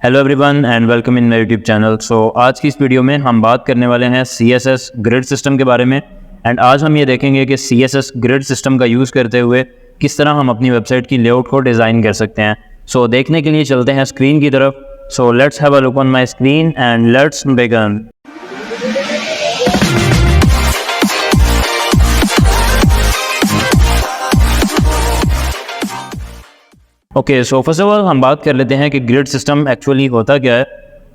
Hello everyone and welcome in my YouTube channel. So आज की इस वीडियो में हम बात करने वाले हैं CSS ग्रिड सिस्टम के बारे में। एंड आज हम ये देखेंगे कि CSS ग्रिड सिस्टम का यूज़ करते हुए किस तरह हम अपनी वेबसाइट की लेआउट को डिज़ाइन कर सकते हैं। सो देखने के लिए चलते हैं स्क्रीन की तरफ। So let's have a look on my screen and let's begin. Okay, so first of all हम बात कर लेते हैं कि ग्रिड सिस्टम एक्चुअली होता क्या है।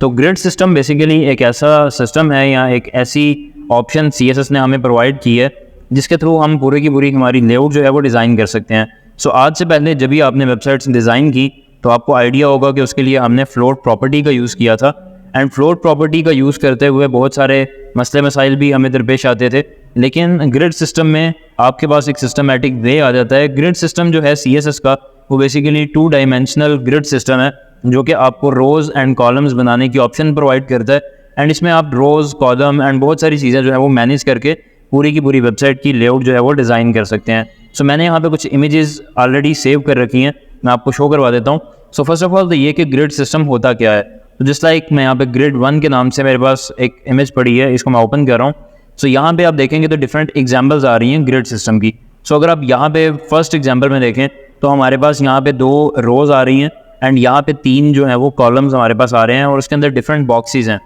तो ग्रिड सिस्टम बेसिकली एक ऐसा सिस्टम है या एक ऐसी ऑप्शन CSS ने हमें प्रोवाइड की है जिसके थ्रू हम पूरी की पूरी हमारी लेआउट जो है वो डिज़ाइन कर सकते हैं। सो आज से पहले जब भी आपने वेबसाइट्स डिज़ाइन की तो आपको आइडिया होगा कि उसके लिए हमने फ्लोट प्रॉपर्टी का यूज़ किया था। एंड फ्लोट प्रॉपर्टी का यूज़ करते हुए बहुत सारे मसले मसाइल भी हमें दरपेश आते थे, लेकिन ग्रिड सिस्टम में आपके पास एक सिस्टमेटिक वे आ जाता है। ग्रिड सिस्टम जो है CSS का वो बेसिकली 2 डायमेंशनल ग्रिड सिस्टम है जो कि आपको रोज़ एंड कॉलम्स बनाने की ऑप्शन प्रोवाइड करता है। एंड इसमें आप रोज़, कॉलम एंड बहुत सारी चीज़ें जो है वो मैनेज करके पूरी की पूरी वेबसाइट की लेआउट जो है वो डिज़ाइन कर सकते हैं। सो मैंने यहाँ पे कुछ इमेजेस ऑलरेडी सेव कर रखी हैं, मैं आपको शो करवा देता हूँ। सो फर्स्ट ऑफ ऑल तो ये कि ग्रिड सिस्टम होता क्या है। तो जस्ट लाइक मैं यहाँ पे ग्रिड 1 के नाम से मेरे पास एक इमेज पड़ी है, इसको मैं ओपन कर रहा हूँ। सो यहाँ पे आप देखेंगे तो डिफरेंट एग्जाम्पल्स आ रही हैं ग्रिड सिस्टम की। सो अगर आप यहाँ पे फर्स्ट एग्जाम्पल में देखें तो हमारे पास यहाँ पे 2 रोज़ आ रही हैं एंड यहाँ पे 3 जो है वो कॉलम्स हमारे पास आ रहे हैं और उसके अंदर डिफरेंट बॉक्सेस हैं।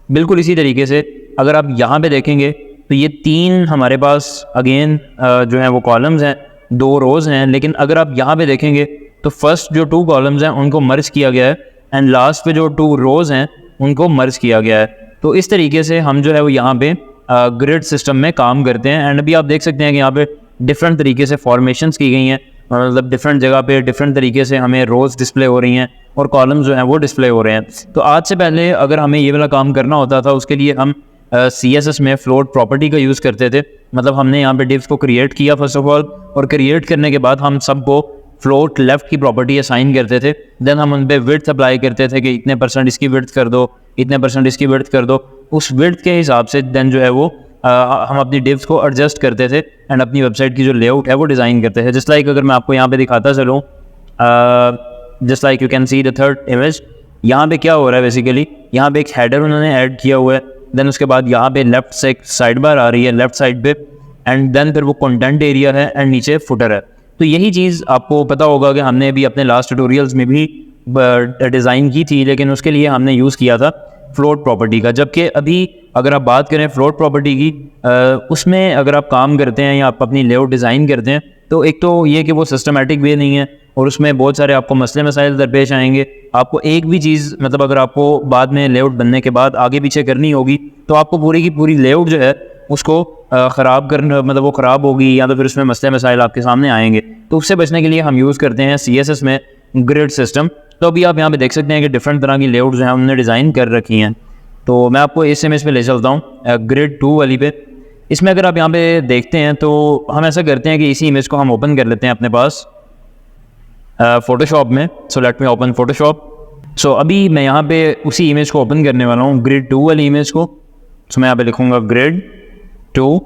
बिल्कुल इसी तरीके से अगर आप यहाँ पे देखेंगे तो ये 3 हमारे पास अगेन जो है वो कॉलम्स हैं, 2 रोज़ हैं। लेकिन अगर आप यहाँ पे देखेंगे तो फर्स्ट जो 2 कॉलम्स हैं उनको मर्ज किया गया है एंड लास्ट पे जो 2 रोज़ हैं उनको मर्ज किया गया है। तो इस तरीके से हम जो है वो यहाँ पे ग्रिड सिस्टम में काम करते हैं। एंड अभी आप देख सकते हैं कि यहाँ पे डिफरेंट तरीके से फॉर्मेशंस की गई हैं, मतलब डिफरेंट जगह पे डिफरेंट तरीके से हमें रोज़ डिस्प्ले हो रही हैं और कॉलम्स जो हैं वो डिस्प्ले हो रहे हैं। तो आज से पहले अगर हमें ये वाला काम करना होता था उसके लिए हम CSS में फ्लोट प्रॉपर्टी का यूज़ करते थे। मतलब हमने यहाँ पे डिव्स को क्रिएट किया फर्स्ट ऑफ ऑल, और क्रिएट करने के बाद हम सबको फ्लोट लेफ्ट की प्रॉपर्टी असाइन करते थे। देन हम उन पर विड्थ अप्लाई करते थे कि इतने % इसकी विड्थ कर दो, इतने % इसकी विड्थ कर दो। उस विड्थ के हिसाब से देन जो है वो हम अपनी डिव्स को एडजस्ट करते थे एंड अपनी वेबसाइट की जो लेआउट है वो डिज़ाइन करते थे। जस्ट लाइक अगर मैं आपको यहाँ पे दिखाता चलूँ, just like you can see the third image. यहाँ पे क्या हो रहा है बेसिकली, यहाँ पे एक हेडर उन्होंने ऐड किया हुआ है। देन उसके बाद यहाँ पे लेफ्ट से एक साइड बार आ रही है लेफ्ट साइड पे, एंड देन फिर वो कंटेंट एरिया है एंड नीचे फुटर है। तो यही चीज़ आपको पता होगा कि हमने भी अपने लास्ट ट्यूटोरियल्स में भी डिज़ाइन की थी, लेकिन उसके लिए हमने यूज़ किया था फ्लोट प्रॉपर्टी का। जबकि अभी अगर आप बात करें फ्लोट प्रॉपर्टी की, उसमें अगर आप काम करते हैं या आप अपनी लेआउट डिज़ाइन करते हैं तो एक तो ये कि वो सिस्टमेटिक वे नहीं है और उसमें बहुत सारे आपको मसले मसाइल दरपेश आएंगे। आपको एक भी चीज़, मतलब अगर आपको बाद में लेआउट बनने के बाद आगे पीछे करनी होगी तो आपको पूरी की पूरी लेआउट जो है उसको ख़राब करना, मतलब वो ख़राब होगी या तो फिर उसमें मसले मसाइल आपके सामने आएंगे। तो उससे बचने के लिए हम यूज़ करते हैं CSS में ग्रिड सिस्टम। तो अभी आप यहाँ पे देख सकते हैं कि डिफरेंट तरह की लेआउट जो है हमने डिज़ाइन कर रखी हैं। तो मैं आपको इस इमेज पे ले चलता हूँ ग्रिड 2 वाली पे। इसमें अगर आप यहाँ पे देखते हैं तो हम ऐसा करते हैं कि इसी इमेज को हम ओपन कर लेते हैं अपने पास फोटोशॉप में। So let me open Photoshop. So अभी मैं यहाँ पे उसी इमेज को ओपन करने वाला हूँ, ग्रिड 2 वाली इमेज को। सो मैं यहाँ पे लिखूँगा ग्रिड 2।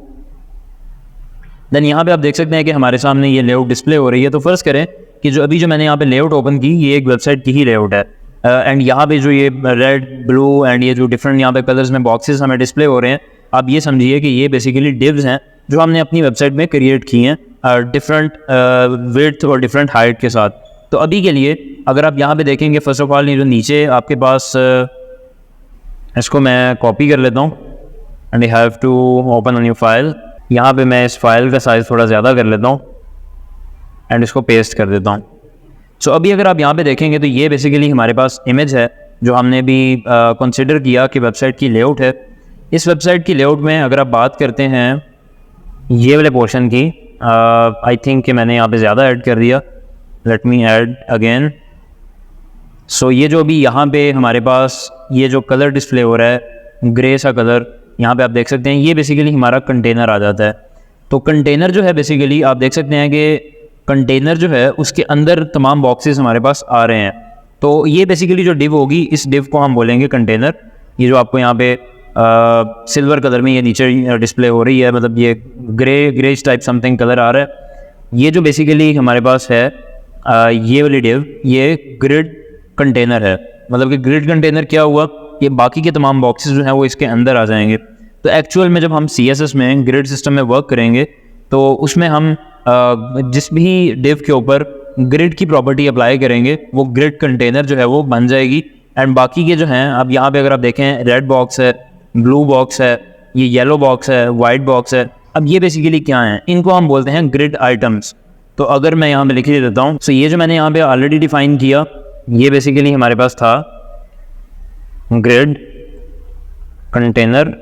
देन यहाँ पे आप देख सकते हैं कि हमारे सामने ये लेआउट डिस्प्ले हो रही है। तो फर्स्ट करें कि जो मैंने यहाँ पे लेआउट ओपन की ये एक वेबसाइट की ही लेआउट है। एंड यहाँ पे जो ये रेड, ब्लू एंड ये जो डिफरेंट यहाँ पे कलर्स में बॉक्सेस हमें डिस्प्ले हो रहे हैं, आप ये समझिए कि ये बेसिकली डिव्स हैं जो हमने अपनी वेबसाइट में क्रिएट की हैं डिफरेंट विड्थ और डिफरेंट हाइट के साथ। तो अभी के लिए अगर आप यहाँ पे देखेंगे फर्स्ट ऑफ ऑल ये जो नीचे आपके पास, इसको मैं कॉपी कर लेता हूँ and you have to open on your file. यहाँ पे मैं इस फाइल का साइज़ थोड़ा ज़्यादा कर लेता हूँ एंड इसको पेस्ट कर देता हूँ। सो अभी अगर आप यहाँ पे देखेंगे तो ये बेसिकली हमारे पास इमेज है जो हमने भी कंसिडर किया कि वेबसाइट की लेआउट है। इस वेबसाइट की लेआउट में अगर आप बात करते हैं ये वाले पोर्शन की, आई थिंक कि मैंने यहाँ पे ज़्यादा ऐड कर दिया। Let me add again. So ये जो अभी यहाँ पे हमारे पास ये जो कलर डिस्प्ले हो रहा है ग्रे सा कलर, यहाँ पे आप देख सकते हैं ये बेसिकली हमारा कंटेनर आ जाता है। तो कंटेनर जो है बेसिकली आप देख सकते हैं कि कंटेनर जो है उसके अंदर तमाम बॉक्सेस हमारे पास आ रहे हैं। तो ये बेसिकली जो डिव होगी इस डिव को हम बोलेंगे कंटेनर। ये जो आपको यहाँ पे सिल्वर कलर में ये नीचे डिस्प्ले हो रही है, मतलब ये ग्रे टाइप समथिंग कलर आ रहा है। ये जो बेसिकली हमारे पास है ये वाली डिव ये ग्रिड कंटेनर है। मतलब कि ग्रिड कंटेनर क्या हुआ, ये बाकी के तमाम बॉक्सेस जो हैं वो इसके अंदर आ जाएंगे। तो एक्चुअल में जब हम CSS में ग्रिड सिस्टम में वर्क करेंगे तो उसमें हम जिस भी डिव के ऊपर ग्रिड की प्रॉपर्टी अप्लाई करेंगे वो ग्रिड कंटेनर जो है वो बन जाएगी। एंड बाकी के जो हैं, अब यहाँ पे अगर आप देखें रेड बॉक्स है, ब्लू बॉक्स है, ये येलो बॉक्स है, वाइट बॉक्स है, अब ये बेसिकली क्या हैं, इनको हम बोलते हैं ग्रिड आइटम्स। तो अगर मैं यहाँ पे लिख देता हूँ, तो ये जो मैंने यहाँ पे ऑलरेडी डिफाइन किया, ये बेसिकली हमारे पास था ग्रिड कंटेनर,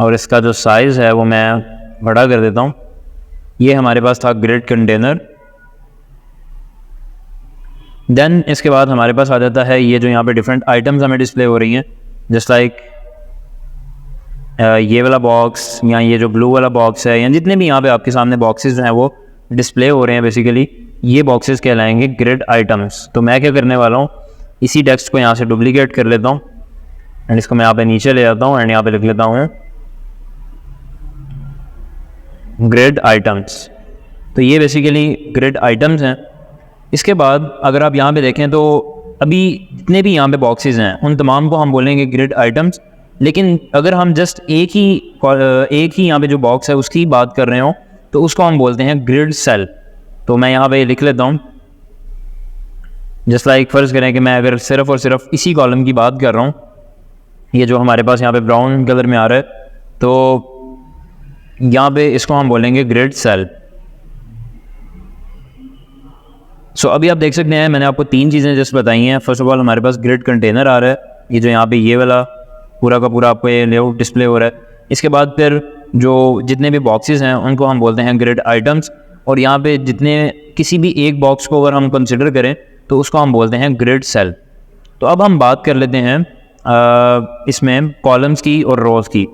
और इसका जो साइज़ है वो मैं बड़ा कर देता हूँ। ये हमारे पास था ग्रिड कंटेनर। देन इसके बाद हमारे पास आ जाता है ये जो यहाँ पे डिफरेंट आइटम्स हमें डिस्प्ले हो रही हैं, जस्ट लाइक ये वाला बॉक्स या ये जो ब्लू वाला बॉक्स है, या जितने भी यहाँ पे आपके सामने बॉक्सेस जो हैं वो डिस्प्ले हो रहे हैं, बेसिकली ये बॉक्सेस कहलाएंगे ग्रिड आइटम्स। तो मैं क्या करने वाला हूँ, इसी टेक्स्ट को यहाँ से डुप्लीकेट कर लेता हूँ एंड इसको मैं यहाँ पे नीचे ले जाता हूँ एंड यहाँ पे लिख लेता हूँ ग्रिड आइटम्स। तो ये बेसिकली ग्रिड आइटम्स हैं। इसके बाद अगर आप यहाँ पे देखें तो अभी जितने भी यहाँ पे बॉक्सेस हैं उन तमाम को हम बोलेंगे ग्रिड आइटम्स। लेकिन अगर हम जस्ट एक ही यहाँ पे जो बॉक्स है उसकी बात कर रहे हो तो उसको हम बोलते हैं ग्रिड सेल। तो मैं यहाँ पे लिख लेता हूँ, जस्ट लाइक फ़र्ज़ करें कि मैं अगर सिर्फ़ और सिर्फ इसी कॉलम की बात कर रहा हूँ, ये जो हमारे पास यहाँ पे ब्राउन कलर में आ रहा है, तो यहाँ पे इसको हम बोलेंगे ग्रिड सेल। सो अभी आप देख सकते हैं मैंने आपको 3 चीज़ें जस्ट बताई हैं। फर्स्ट ऑफ ऑल हमारे पास ग्रिड कंटेनर आ रहा है, ये जो यहाँ पे ये वाला पूरा का पूरा आपको ये लेआउट डिस्प्ले हो रहा है। इसके बाद फिर जो जितने भी बॉक्सेस हैं उनको हम बोलते हैं ग्रिड आइटम्स, और यहाँ पे जितने किसी भी एक बॉक्स को अगर हम कंसिडर करें तो उसको हम बोलते हैं ग्रिड सेल। तो अब हम बात कर लेते हैं इसमें कॉलम्स की और रोज़ की।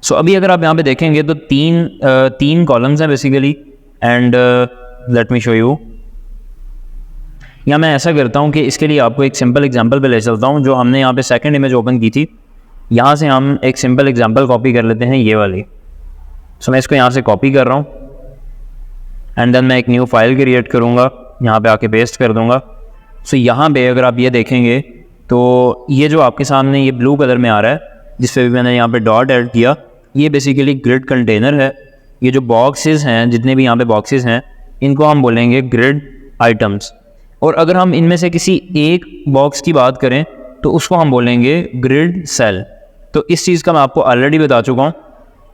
सो अभी अगर आप यहाँ पे देखेंगे तो तीन कॉलम्स हैं basically, and let me show you. या मैं ऐसा करता हूँ कि इसके लिए आपको एक सिंपल एग्जांपल पे ले चलता हूँ, जो हमने यहाँ पे सेकंड इमेज ओपन की थी। यहाँ से हम एक सिंपल एग्जांपल कॉपी कर लेते हैं, ये वाली। सो मैं इसको यहाँ से कॉपी कर रहा हूँ एंड देन मैं एक न्यू फाइल क्रिएट करूँगा, यहाँ पे आके पेस्ट कर दूँगा। सो यहाँ पे अगर आप ये देखेंगे तो ये जो आपके सामने ये ब्लू कलर में आ रहा है, जिस पे भी मैंने यहाँ पे डॉट ऐड किया, ये बेसिकली ग्रिड कंटेनर है। ये जो बॉक्सेस हैं, जितने भी यहाँ पे बॉक्सेस हैं, इनको हम बोलेंगे ग्रिड आइटम्स। और अगर हम इनमें से किसी एक बॉक्स की बात करें तो उसको हम बोलेंगे ग्रिड सेल। तो इस चीज़ का मैं आपको ऑलरेडी बता चुका हूँ,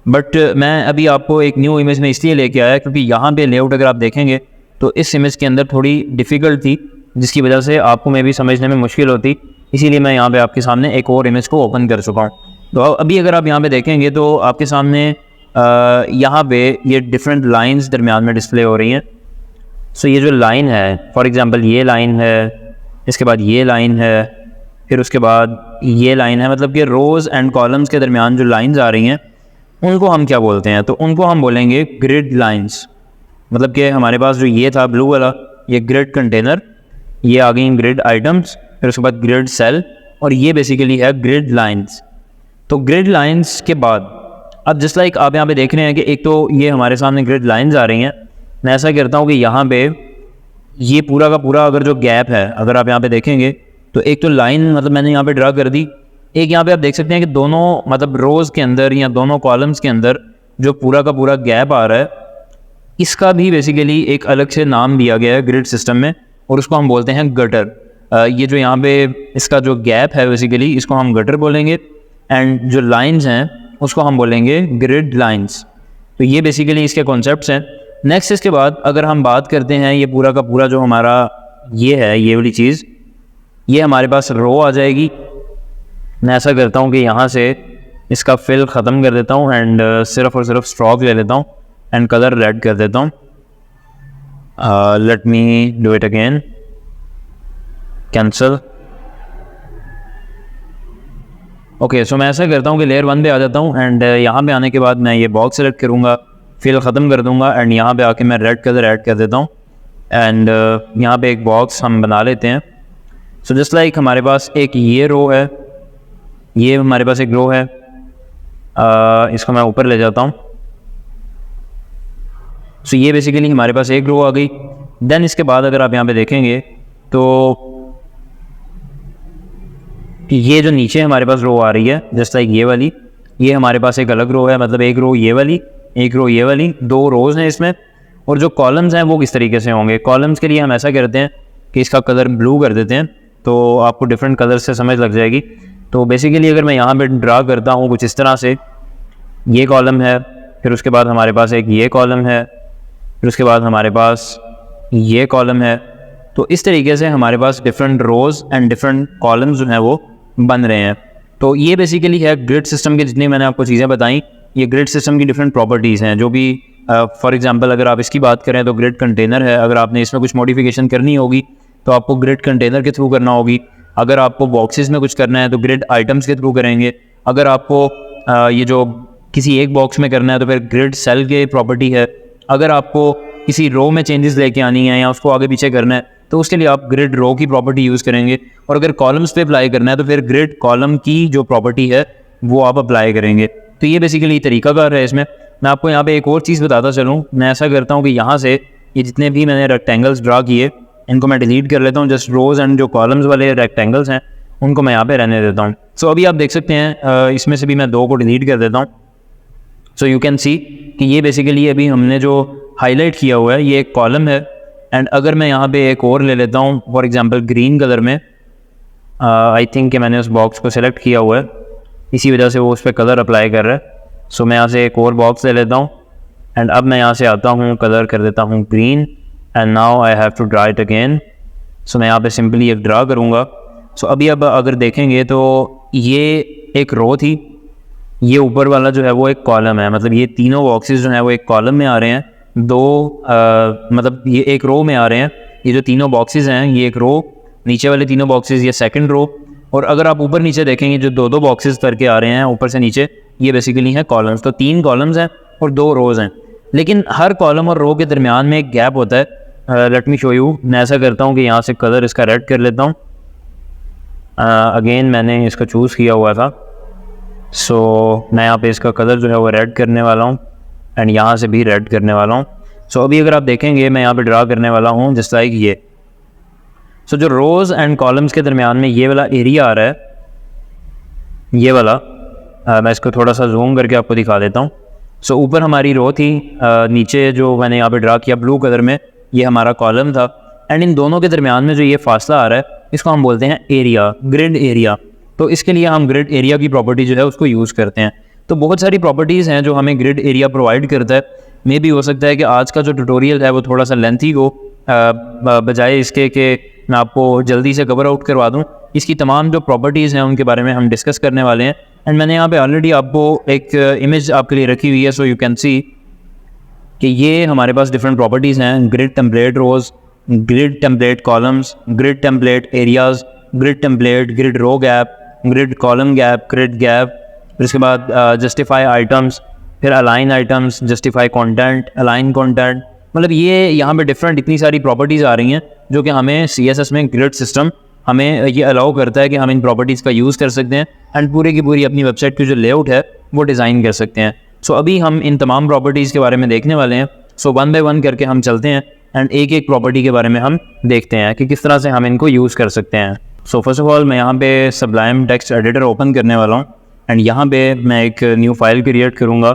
बट मैं अभी आपको एक न्यू इमेज में इसलिए लेके आया क्योंकि यहाँ पे लेआउट अगर आप देखेंगे तो इस इमेज के अंदर थोड़ी डिफ़िकल्ट थी, जिसकी वजह से आपको मैं भी समझने में मुश्किल होती, इसीलिए मैं यहाँ पे आपके सामने एक और इमेज को ओपन कर चुका हूँ। तो अभी अगर आप यहाँ पे देखेंगे तो आपके सामने यहाँ पे ये डिफरेंट लाइंस दरमियान में डिस्प्ले हो रही हैं। सो ये जो लाइन है, फॉर एग्जांपल ये लाइन है, इसके बाद ये लाइन है, फिर उसके बाद ये लाइन है, मतलब कि रोज़ एंड कॉलम्स के दरमियान जो लाइंस आ रही हैं उनको हम क्या बोलते हैं, तो उनको हम बोलेंगे ग्रिड लाइंस। मतलब कि हमारे पास जो ये था ब्लू वाला, ये ग्रिड कंटेनर, ये आ गई ग्रिड आइटम्स, फिर उसके बाद ग्रिड सेल, और ये बेसिकली है ग्रिड लाइंस। तो ग्रिड लाइंस के बाद अब जस्ट लाइक आप यहाँ पे देख रहे हैं कि एक तो ये हमारे सामने ग्रिड लाइंस आ रही हैं। मैं ऐसा करता हूँ कि यहाँ पे ये पूरा का पूरा अगर जो गैप है, अगर आप यहाँ पे देखेंगे तो एक तो लाइन मतलब मैंने यहाँ पे ड्रा कर दी, एक यहाँ पे आप देख सकते हैं कि दोनों मतलब रोज़ के अंदर या दोनों कॉलम्स के अंदर जो पूरा का पूरा गैप आ रहा है, इसका भी बेसिकली एक अलग से नाम दिया गया है ग्रिड सिस्टम में, और उसको हम बोलते हैं गटर। ये जो यहाँ पे इसका जो गैप है बेसिकली इसको हम गटर बोलेंगे, एंड जो लाइंस हैं उसको हम बोलेंगे ग्रिड लाइंस। तो ये बेसिकली इसके कॉन्सेप्ट्स हैं। नेक्स्ट इसके बाद अगर हम बात करते हैं ये पूरा का पूरा जो हमारा ये है, ये वाली चीज़, ये हमारे पास रो आ जाएगी। मैं ऐसा करता हूँ कि यहाँ से इसका फिल ख़त्म कर देता हूँ एंड सिर्फ और सिर्फ स्ट्रोक ले लेता हूँ एंड कलर रेड कर देता हूँ। Let me do it again, cancel. Okay, so मैं ऐसा करता हूँ कि लेयर 1 पे आ जाता हूँ एंड यहाँ पे आने के बाद मैं ये बॉक्स सेलेक्ट करूँगा, फिल ख़त्म कर दूँगा एंड यहाँ पे आके मैं रेड कलर ऐड कर देता हूँ एंड यहाँ पे एक बॉक्स हम बना लेते हैं। सो जस्ट लाइक हमारे पास एक ये रो है, ये हमारे पास एक रो है, इसको मैं ऊपर ले जाता हूँ। सो ये बेसिकली हमारे पास एक रो आ गई। देन इसके बाद अगर आप यहाँ पे देखेंगे तो ये जो नीचे हमारे पास रो आ रही है जस्ट लाइक ये वाली, ये हमारे पास एक अलग रो है, मतलब एक रो ये वाली, एक रो ये वाली, 2 रोज़ हैं इसमें। और जो कॉलम्स हैं वो किस तरीके से होंगे, कॉलम्स के लिए हम ऐसा करते हैं कि इसका कलर ब्लू कर देते हैं, तो आपको डिफरेंट कलर से समझ लग जाएगी। तो बेसिकली अगर मैं यहाँ पे ड्रा करता हूँ कुछ इस तरह से, ये कॉलम है, फिर उसके बाद हमारे पास एक ये कॉलम है, फिर उसके बाद हमारे पास ये कॉलम है। तो इस तरीके से हमारे पास different rows and different columns जो हैं वो बन रहे हैं। तो ये बेसिकली है ग्रिड सिस्टम की जितनी मैंने आपको चीज़ें बताई, ये ग्रिड सिस्टम की डिफरेंट प्रॉपर्टीज़ हैं। जो भी फॉर एग्जांपल अगर आप इसकी बात करें तो ग्रिड कंटेनर है, अगर आपने इसमें कुछ मॉडिफिकेशन करनी होगी तो आपको ग्रिड कंटेनर के थ्रू करना होगी। अगर आपको बॉक्सेस में कुछ करना है तो ग्रिड आइटम्स के थ्रू करेंगे। अगर आपको ये जो किसी एक बॉक्स में करना है तो फिर ग्रिड सेल के प्रॉपर्टी है। अगर आपको किसी रो में चेंजेस लेके आनी है या उसको आगे पीछे करना है तो उसके लिए आप ग्रिड रो की प्रॉपर्टी यूज़ करेंगे। और अगर कॉलम्स पे अप्लाई करना है तो फिर ग्रिड कॉलम की जो प्रॉपर्टी है वो आप अप्लाई करेंगे। तो ये बेसिकली तरीकाकार है इसमें। मैं आपको यहाँ पे एक और चीज़ बताता चलूँ, मैं ऐसा करता हूँ कि यहाँ से ये जितने भी मैंने रेक्टेंगल्स ड्रा किए इनको मैं डिलीट कर लेता हूँ, जस्ट रोज़ एंड जो कॉलम्स वाले रेक्टेंगल्स हैं उनको मैं यहाँ पे रहने देता हूँ। सो अभी आप देख सकते हैं इसमें से भी मैं 2 को डिलीट कर देता हूँ। सो यू कैन सी कि ये बेसिकली अभी हमने जो हाईलाइट किया हुआ है ये एक कॉलम है। एंड अगर मैं यहाँ पे एक और ले लेता हूँ फॉर एग्जांपल ग्रीन कलर में, आई थिंक कि मैंने उस बॉक्स को सिलेक्ट किया हुआ है इसी वजह से वो उस पर कलर अप्लाई कर रहा है। सो मैं यहाँ से एक और बॉक्स ले लेता हूँ एंड अब मैं यहाँ से आता हूँ, कलर कर देता हूँ green and now I have to draw it again. So मैं यहाँ पे सिंपली एक ड्रा करूँगा। सो अभी अब अगर देखेंगे तो ये एक रो थी, ये ऊपर वाला जो है वो एक कॉलम है, मतलब ये तीनों बॉक्सेस जो हैं वो एक कॉलम में आ रहे हैं, मतलब ये एक रो में आ रहे हैं। ये जो तीनों बॉक्सेस हैं ये एक रो, नीचे वाले तीनों बॉक्सेस ये सेकंड रो। और अगर आप ऊपर नीचे देखेंगे जो 2 बॉक्सेस करके आ रहे हैं ऊपर से नीचे, ये बेसिकली हैं कॉलम्स। तो 3 कॉलम्स हैं और 2 रोज़ हैं, लेकिन हर कॉलम और रो के दरमियान में एक गैप होता है। Let me show you. मैं ऐसा करता हूँ कि यहाँ से कलर इसका रेड कर लेता हूँ। अगेन मैंने इसका चूज़ किया हुआ था, सो मैं यहाँ पे इसका कलर जो है वो रेड करने वाला हूँ एंड यहाँ से भी रेड करने वाला हूँ। सो अभी अगर आप देखेंगे मैं यहाँ पे ड्रा करने वाला हूँ जस्ट लाइक ये। सो जो रोज़ एंड कॉलम्स के दरमियान में ये वाला एरिया आ रहा है, ये वाला मैं इसको थोड़ा सा जूम करके आपको दिखा देता हूँ। सो ऊपर हमारी रो थी, नीचे जो मैंने यहाँ पे ड्रा किया ब्लू कलर में ये हमारा कॉलम था। एंड इन दोनों के दरमियान में जो ये फासला आ रहा है इसको हम बोलते हैं एरिया, ग्रिड एरिया। तो इसके लिए हम ग्रिड एरिया की प्रॉपर्टी जो है उसको यूज़ करते हैं। तो बहुत सारी प्रॉपर्टीज़ हैं जो हमें ग्रिड एरिया प्रोवाइड करता है। मे भी हो सकता है कि आज का जो ट्यूटोरियल है वो थोड़ा सा लेंथी हो, बजाय इसके कि मैं आपको जल्दी से कवर आउट करवा दूं। इसकी तमाम जो प्रॉपर्टीज़ हैं उनके बारे में हम डिस्कस करने वाले हैं। एंड मैंने यहाँ पे ऑलरेडी आपको एक इमेज आपके लिए रखी हुई है, सो यू कैन सी कि ये हमारे पास डिफरेंट प्रॉपर्टीज़ हैं। Grid template rows, grid template columns, grid template areas, grid template, grid row gap, grid column gap, grid gap, फिर इसके बाद जस्टिफाई आइटम्स, फिर align items, justify content, align content. मतलब ये यहाँ पे डिफरेंट इतनी सारी प्रॉपर्टीज़ आ रही हैं जो कि हमें CSS में ग्रिड सिस्टम हमें ये अलाउ करता है कि हम इन प्रॉपर्टीज़ का यूज़ कर सकते हैं एंड पूरी की पूरी अपनी वेबसाइट की जो लेआउट है वो डिज़ाइन कर सकते हैं। सो अभी हम इन तमाम प्रॉपर्टीज़ के बारे में देखने वाले हैं। सो 1 बाय 1 करके हम चलते हैं एंड एक एक प्रॉपर्टी के बारे में हम देखते हैं कि किस तरह से हम इनको यूज़ कर सकते हैं। सो फर्स्ट ऑफ ऑल मैं यहाँ पे सबलाइम टेक्स्ट एडिटर ओपन करने वाला हूँ एंड यहाँ पे मैं एक न्यू फाइल क्रिएट करूँगा।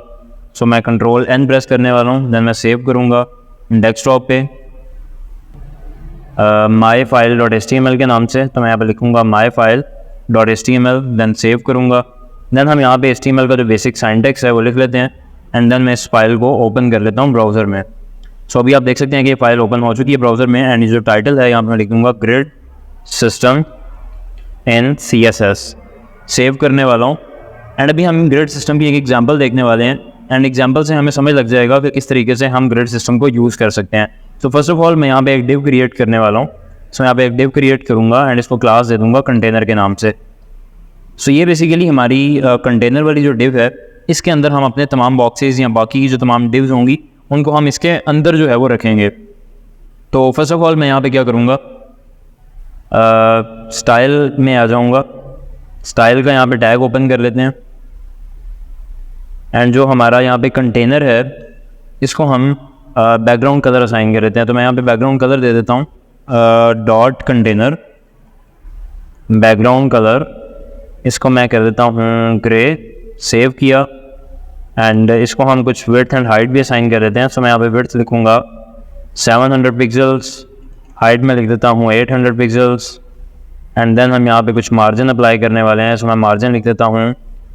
सो मैं Ctrl+N प्रेस करने वाला हूँ, देन मैं सेव करूँगा डेस्कटॉप पे myfile.html के नाम से। तो मैं यहाँ पे लिखूँगा myfile.html, देन सेव करूँगा। देन हम यहाँ पे HTML का जो बेसिक सिंटैक्स है वो लिख लेते हैं एंड देन मैं इस फाइल को ओपन कर लेता हूँ ब्राउज़र में। सो अभी आप देख सकते हैं कि ये फाइल ओपन हो चुकी है ब्राउज़र में एंड ये जो टाइटल है यहाँ पर मैं लिखूँगा grid system in CSS। Save करने वाला हूँ एंड अभी हम ग्रिड सिस्टम की एक एग्जांपल देखने वाले हैं एंड एग्जांपल से हमें समझ लग जाएगा कि किस तरीके से हम ग्रिड सिस्टम को यूज़ कर सकते हैं। तो फर्स्ट ऑफ ऑल मैं यहाँ पे एक डिव क्रिएट करने वाला हूँ। सो यहाँ पे एक डिव क्रिएट करूँगा एंड इसको क्लास दे दूँगा कंटेनर के नाम से। सो ये बेसिकली हमारी कंटेनर वाली जो डिव है इसके अंदर हम अपने तमाम बॉक्सेस या बाकी की जो तमाम डिव्स होंगी उनको हम इसके अंदर जो है वो रखेंगे। तो फर्स्ट ऑफ ऑल मैं यहाँ पे क्या करूँगा, स्टाइल में आ जाऊँगा, स्टाइल का यहाँ पे टैग ओपन कर लेते हैं एंड जो हमारा यहाँ पे कंटेनर है इसको हम बैकग्राउंड कलर असाइन कर देते हैं। तो मैं यहाँ पे बैकग्राउंड कलर दे देता हूँ डॉट कंटेनर बैकग्राउंड कलर इसको मैं कर देता हूँ ग्रे, सेव किया। एंड इसको हम कुछ विड्थ एंड हाइट भी असाइन कर देते हैं। सो मैं यहाँ पे विड्थ लिखूँगा 700 पिक्सल्स, हाइट में लिख देता हूँ 800 पिक्सल्स। एंड देन हम यहाँ पे कुछ मार्जिन अप्लाई करने वाले हैं। सो मैं मार्जिन लिख देता हूँ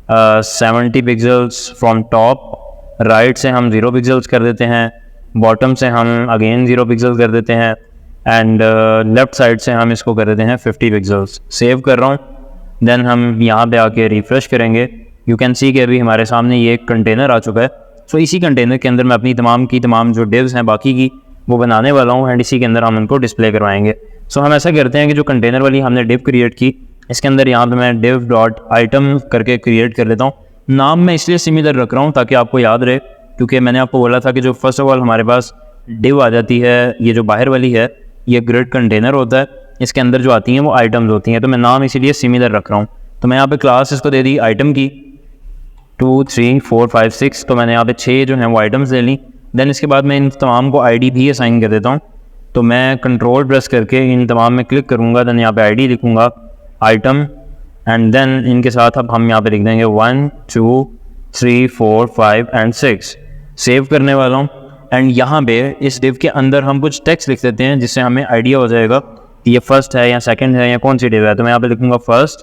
70 पिक्सल्स फ्रॉम टॉप। राइट से हम 0 पिक्सल्स कर देते हैं, बॉटम से हम अगेन 0 पिक्सल्स कर देते हैं, एंड लेफ़्ट साइड से हम इसको कर देते हैं 50 पिक्सल्स। सेव कर रहा हूँ। देन हम यहाँ पे आके रिफ़्रेश करेंगे। यू कैन सी कि अभी हमारे सामने ये एक कंटेनर आ चुका है। सो इसी कंटेनर के अंदर मैं अपनी तमाम जो डिव्स हैं बाकी की वो बनाने वाला हूँ, एंड इसी के अंदर हम उनको डिस्प्ले करवाएंगे। सो हम ऐसा करते हैं कि जो कंटेनर वाली हमने डिव क्रिएट की, इसके अंदर यहाँ पे मैं div डॉट आइटम करके क्रिएट कर लेता हूँ। नाम मैं इसलिए सिमिलर रख रहा हूँ ताकि आपको याद रहे, क्योंकि मैंने आपको बोला था कि जो फर्स्ट ऑफ ऑल हमारे पास डिव आ जाती है, ये जो बाहर वाली है ये ग्रिड कंटेनर होता है, इसके अंदर जो आती हैं वो आइटम्स होती हैं। तो मैं नाम इसीलिए सिमिलर रख रहा हूँ। तो मैं यहाँ पे क्लास इसको दे दी आइटम की 2 3 4 5 6। तो मैंने यहाँ पे 6 जो हैं वो आइटम्स ले ली। देन इसके बाद मैं इन तमाम को आईडी भी असाइन कर देता हूँ। तो मैं कंट्रोल प्रेस करके इन तमाम में क्लिक करूँगा, देन यहाँ पे आईडी लिखूँगा आइटम, एंड देन इनके साथ अब हम यहाँ पे लिख देंगे 1 2 3 4 5 एंड 6। सेव करने वाला हूँ। एंड यहाँ पे इस डिव के अंदर हम कुछ टेक्स्ट लिख देते हैं जिससे हमें आइडिया हो जाएगा कि ये फर्स्ट है या सेकंड है या कौन सी डिव है। तो मैं यहाँ पे लिखूँगा फर्स्ट,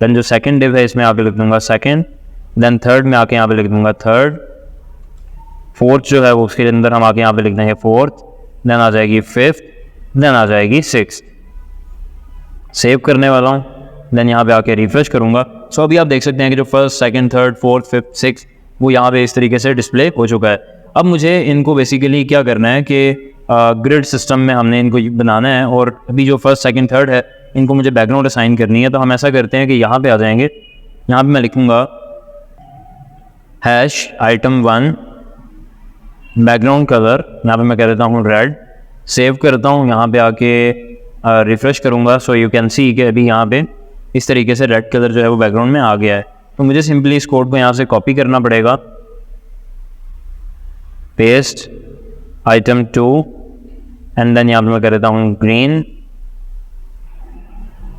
देन जो सेकंड डिव है इसमें यहाँ पे लिख दूँगा सेकंड, देन थर्ड में आके यहाँ पे लिख दूँगा थर्ड, फोर्थ जो है वो उसके अंदर हम आके यहाँ पे लिख देंगे फोर्थ, देन आ जाएगी फिफ्थ, देन आ जाएगी सिक्स्थ। सेव करने वाला हूँ। देन यहाँ पे आके रिफ्रेश करूँगा। सो अभी आप देख सकते हैं कि जो first second third fourth fifth sixth वो यहाँ पे इस तरीके से डिस्प्ले हो चुका है। अब मुझे इनको बेसिकली क्या करना है कि ग्रिड सिस्टम में हमने इनको बनाना है, और अभी जो फर्स्ट सेकंड थर्ड है इनको मुझे बैकग्राउंड असाइन करनी है। तो हम ऐसा करते हैं कि यहाँ पे आ जाएंगे, यहाँ पे मैं लिखूँगा हैश आइटम 1 बैकग्राउंड कलर, यहाँ पे मैं कह देता हूँ रेड। सेव करता हूँ, यहाँ पे आके रिफ़्रेश करूँगा। सो यू कैन सी कि अभी यहाँ पे इस तरीके से रेड कलर जो है वो बैकग्राउंड में आ गया है। तो मुझे सिंपली इस कोड को यहाँ से कॉपी करना पड़ेगा, पेस्ट आइटम 2, एंड देन यहाँ पे मैं कर देता हूँ ग्रीन।